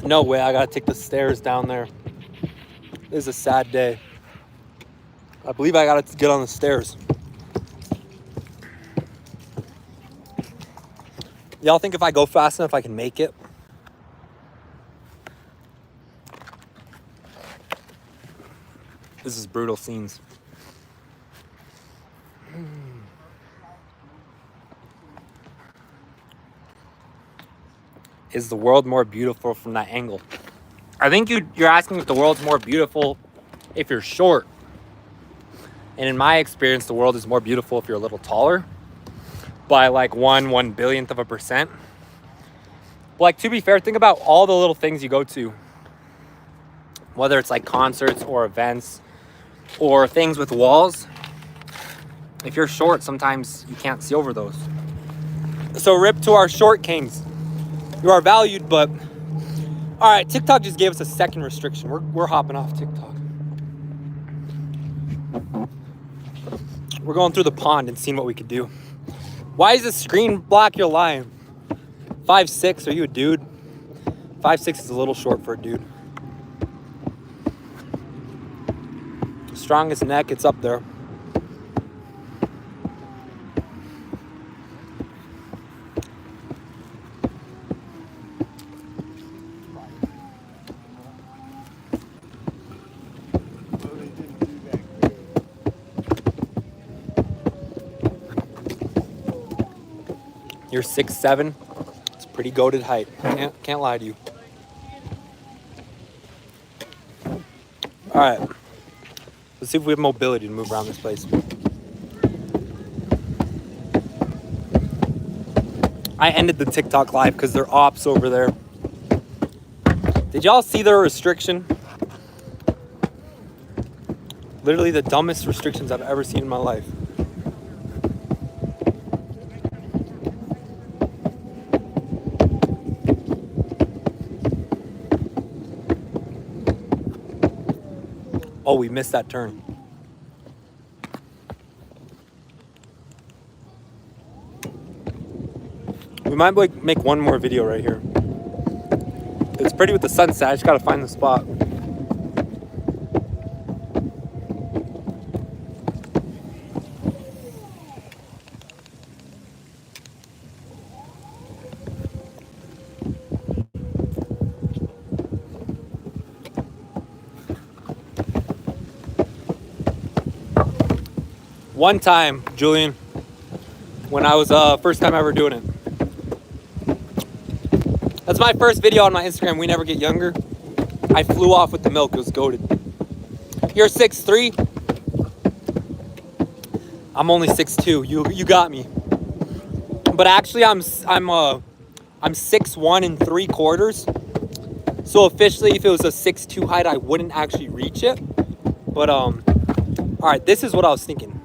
No way, I gotta take the stairs down there. This is a sad day. I believe I gotta get on the stairs. Y'all think if I go fast enough I can make it? This is brutal scenes. Is the world more beautiful from that angle? I think you're asking if the world's more beautiful if you're short. And in my experience, the world is more beautiful if you're a little taller by like 1/1 billionth of a percent. But like, to be fair, think about all the little things you go to, whether it's like concerts or events or things with walls. If you're short, sometimes you can't see over those. So rip to our short kings. You are valued, but all right, TikTok just gave us a second restriction. We're hopping off TikTok. We're going through the pond and seeing what we could do. Why is the screen black? You're lying. 5'6", are you a dude? 5'6" is a little short for a dude. Strongest neck, it's up there. You're 6'7". It's a pretty goated height. Can't lie to you. All right. Let's see if we have mobility to move around this place. I ended the TikTok live because they're ops over there. Did y'all see their restriction? Literally the dumbest restrictions I've ever seen in my life. Oh, we missed that turn. We might like make one more video right here. It's pretty with the sunset. I just gotta find the spot. One time, Julian, when I was first time ever doing it. That's my first video on my Instagram. We never get younger. I flew off with the milk. It was goated. You're 6'3". I'm only 6'2". You got me. But actually, I'm 6'1 3/4. So officially, if it was a 6'2" height, I wouldn't actually reach it. But all right, this is what I was thinking.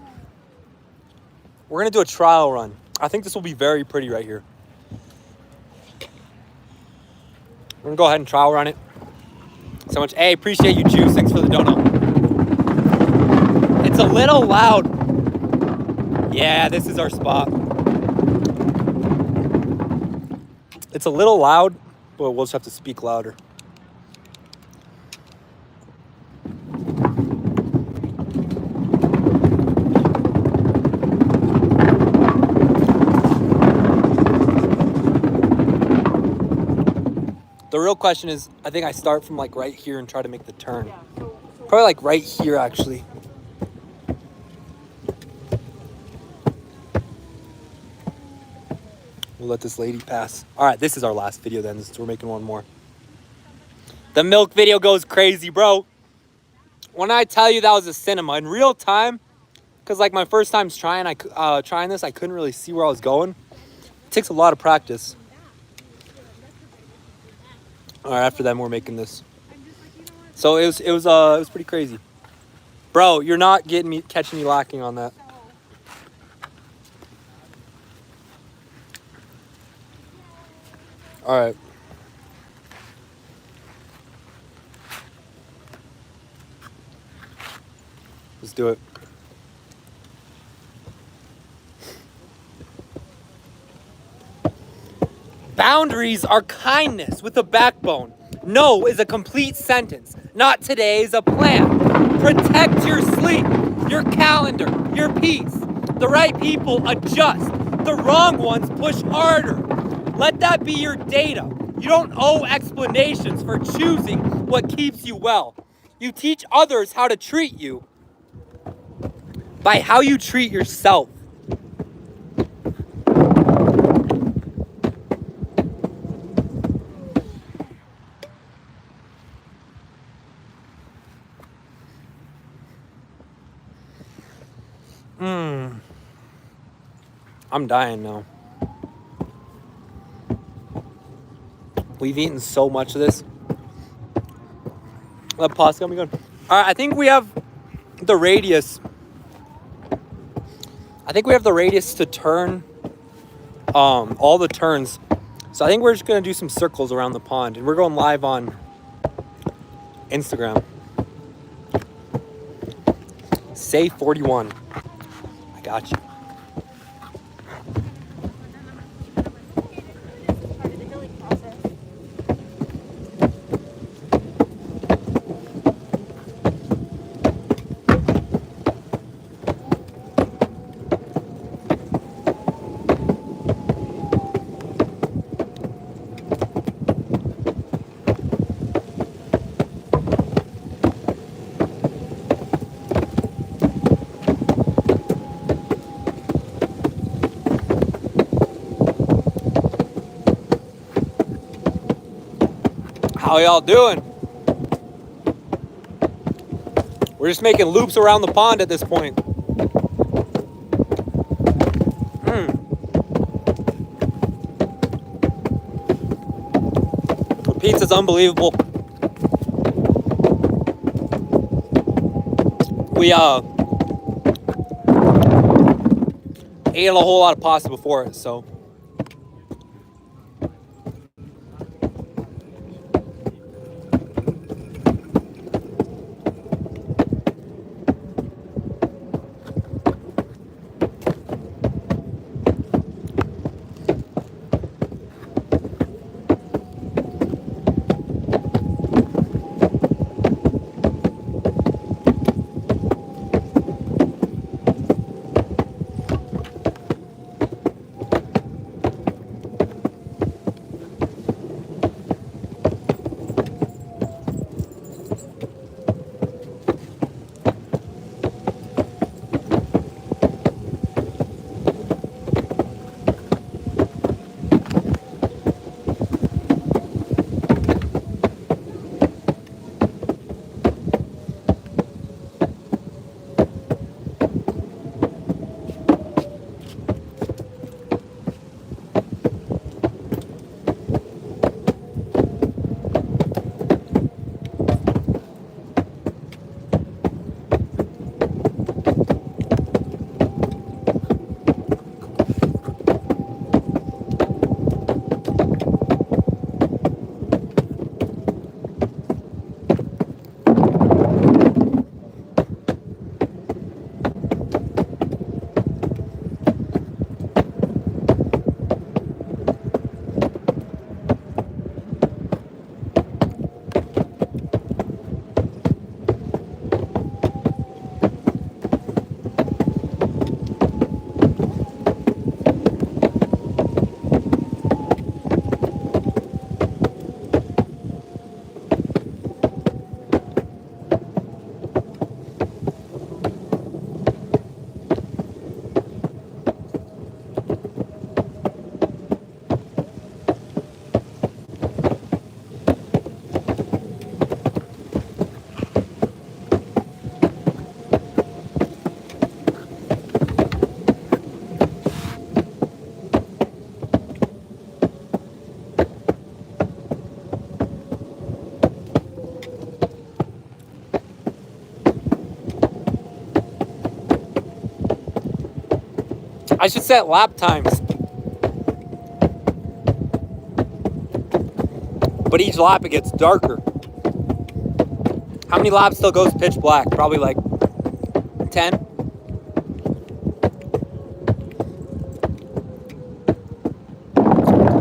We're gonna do a trial run. I think this will be very pretty right here. We're gonna go ahead and trial run it. So much. Hey, appreciate you, Juice. Thanks for the dono. It's a little loud. Yeah, this is our spot. It's a little loud, but we'll just have to speak louder. The real question is, I think I start from like right here and try to make the turn. Probably like right here, actually. We'll let this lady pass. All right, this is our last video then. We're making one more. The milk video goes crazy, bro. When I tell you that was a cinema in real time, because like my first time's trying this, I couldn't really see where I was going. It takes a lot of practice. All right, after that, we're making this. So it was pretty crazy, bro. You're not catching me lacking on that. All right. Let's do it. Boundaries are kindness with a backbone. No is a complete sentence. Not today is a plan. Protect your sleep, your calendar, your peace. The right people adjust. The wrong ones push harder. Let that be your data. You don't owe explanations for choosing what keeps you well. You teach others how to treat you by how you treat yourself. I'm dying now. We've eaten so much of this. The pasta coming good. All right, I think we have the radius. I think we have the radius to turn all the turns. So I think we're just gonna do some circles around the pond, and we're going live on Instagram. Say 41. I got you. How y'all doing? We're just making loops around the pond at this point. The pizza's unbelievable. We ate a whole lot of pasta before it, so. I should set lap times. But each lap it gets darker. How many laps still goes pitch black? Probably like 10.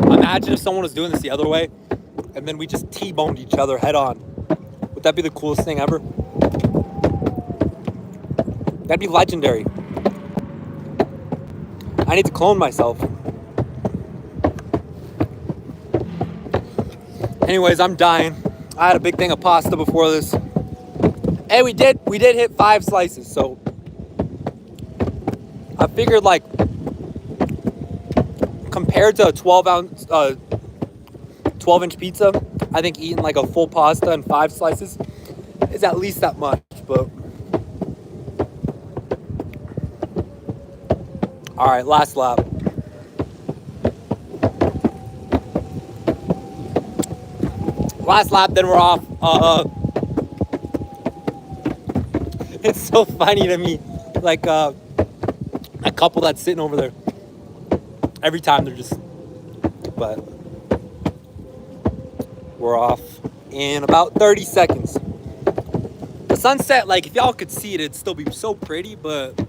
Imagine if someone was doing this the other way. and then we just T-boned each other head on. Would that be the coolest thing ever? That'd be legendary. I need to clone myself. Anyways, I'm dying. I had a big thing of pasta before this. Hey, we did hit 5 slices, so I figured like compared to a 12-inch pizza, I think eating like a full pasta and 5 slices is at least that much. But all right, last lap. Last lap, then we're off. It's so funny to me, like a couple that's sitting over there. Every time they're just, but we're off in about 30 seconds. The sunset, like if y'all could see it, it'd still be so pretty, but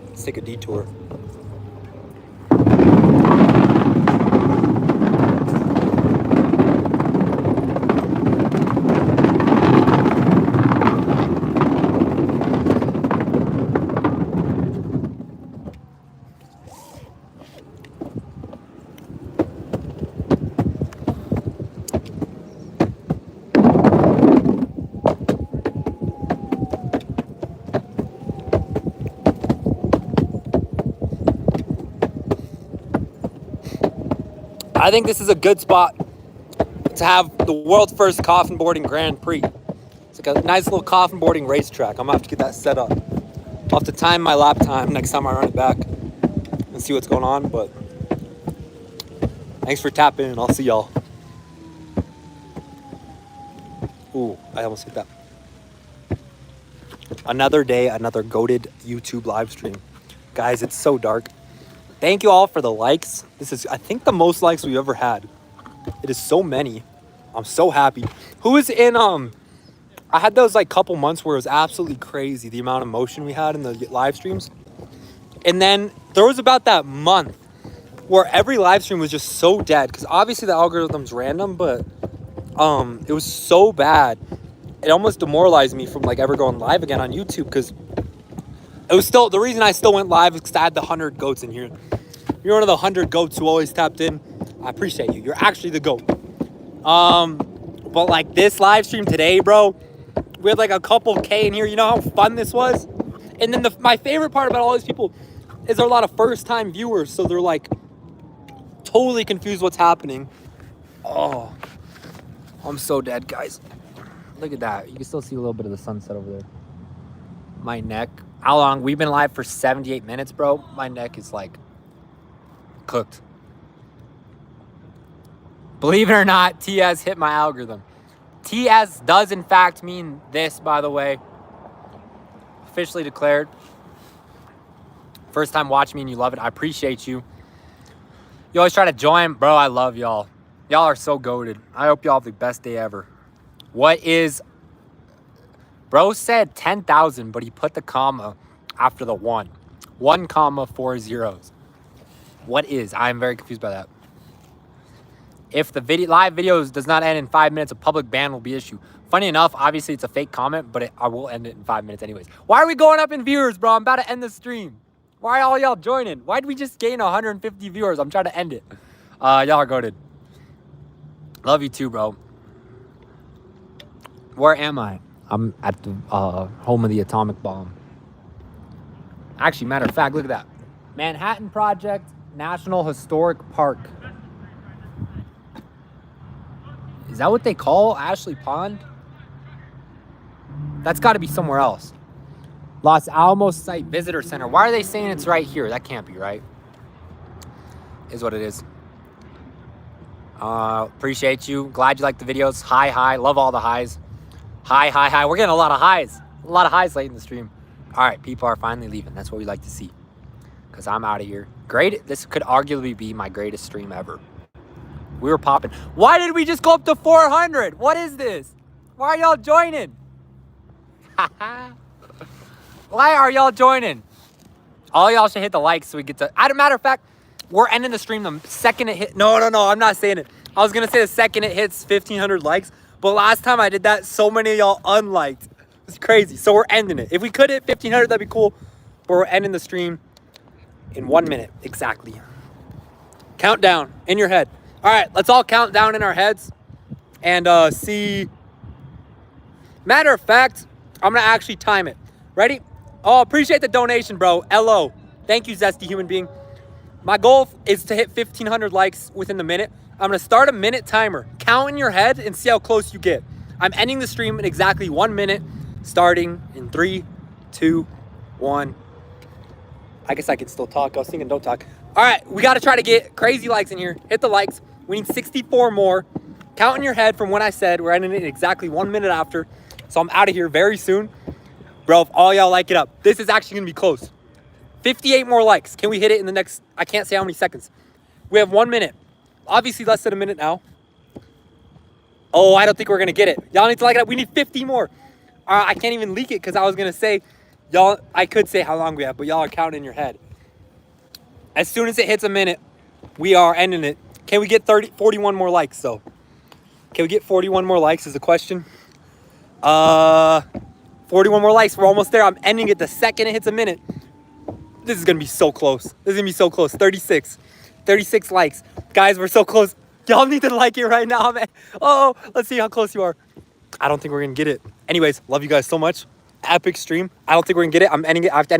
let's take a detour. I think this is a good spot to have the world's first coffin boarding Grand Prix. It's like a nice little coffin boarding racetrack. I'm gonna have to get that set up. I'll have to time my lap time next time I run it back and see what's going on, but thanks for tapping in. I'll see y'all. Ooh, I almost hit that. Another day, another goated YouTube live stream. Guys, it's so dark. Thank you all for the likes. This is, I think, the most likes we've ever had. It is so many. I'm so happy. Who is in, I had those like couple months where it was absolutely crazy, the amount of motion we had in the live streams. And then there was about that month where every live stream was just so dead. Because obviously the algorithm's random, but it was so bad. It almost demoralized me from like ever going live again on YouTube, because it was still, the reason I still went live is because I had the 100 goats in here. You're one of the 100 goats who always tapped in. I appreciate you. You're actually the goat. But like this live stream today, bro, we had like a couple K in here. You know how fun this was? And then my favorite part about all these people is there are a lot of first-time viewers, so they're like totally confused what's happening. Oh, I'm so dead, guys. Look at that. You can still see a little bit of the sunset over there. My neck. How long? We've been live for 78 minutes, bro. My neck is like cooked. Believe it or not, TS hit my algorithm. TS does in fact mean this, by the way. Officially declared. First time watching me and you love it. I appreciate you. You always try to join. Bro, I love y'all. Y'all are so goated. I hope y'all have the best day ever. What is... Bro said 10,000, but he put the comma after the 1. 1 comma 4 zeros. What is? I'm very confused by that. If the live videos does not end in 5 minutes, a public ban will be issued. Funny enough, obviously it's a fake comment, but I will end it in 5 minutes anyways. Why are we going up in viewers, bro? I'm about to end the stream. Why are all y'all joining? Why did we just gain 150 viewers? I'm trying to end it. Y'all are goated. Love you too, bro. Where am I? I'm at the home of the atomic bomb. Actually, matter of fact, look at that. Manhattan Project National Historic Park. Is that what they call Ashley Pond? That's got to be somewhere else. Los Alamos Site Visitor Center. Why are they saying it's right here? That can't be right. Is what it is. Appreciate you. Glad you like the videos. Hi. Love all the highs. Hi. We're getting a lot of highs. A lot of highs late in the stream. All right, people are finally leaving. That's what we like to see. Because I'm out of here. Great. This could arguably be my greatest stream ever. We were popping. Why did we just go up to 400? What is this? Why are y'all joining? Why are y'all joining? All y'all should hit the like so we get to... As a matter of fact, we're ending the stream the second it hit... No, I'm not saying it. I was gonna say the second it hits 1,500 likes, but last time I did that, so many of y'all unliked. It's crazy. So we're ending it. If we could hit 1,500, that'd be cool. But we're ending the stream in 1 minute exactly. Countdown in your head. All right, let's all count down in our heads and see. Matter of fact, I'm gonna actually time it. Ready? Oh, appreciate the donation, bro. LO. Thank you, zesty human being. My goal is to hit 1,500 likes within the minute. I'm gonna start a minute timer. Count in your head and see how close you get. I'm ending the stream in exactly 1 minute, starting in 3, 2, 1. I guess I can still talk. I was thinking don't talk. All right, we gotta try to get crazy likes in here. Hit the likes. We need 64 more. Count in your head from what I said. We're ending it exactly 1 minute after. So I'm out of here very soon. Bro, if all y'all like it up, this is actually gonna be close. 58 more likes. Can we hit it in the next, I can't say how many seconds. We have 1 minute. Obviously less than a minute now. Oh, I don't think we're gonna get it. Y'all need to like it up. We need 50 more. I can't even leak it because I was gonna say, y'all, I could say how long we have, but y'all are counting in your head. As soon as it hits a minute, we are ending it. Can we get 41 more likes though? Can we get 41 more likes is the question. 41 more likes. We're almost there. I'm ending it the second it hits a minute. This is going to be so close. This is going to be so close. 36 likes. Guys, we're so close. Y'all need to like it right now, man. Oh, let's see how close you are. I don't think we're going to get it. Anyways, love you guys so much. Epic stream. I don't think we're going to get it. I'm ending it. I have to end it.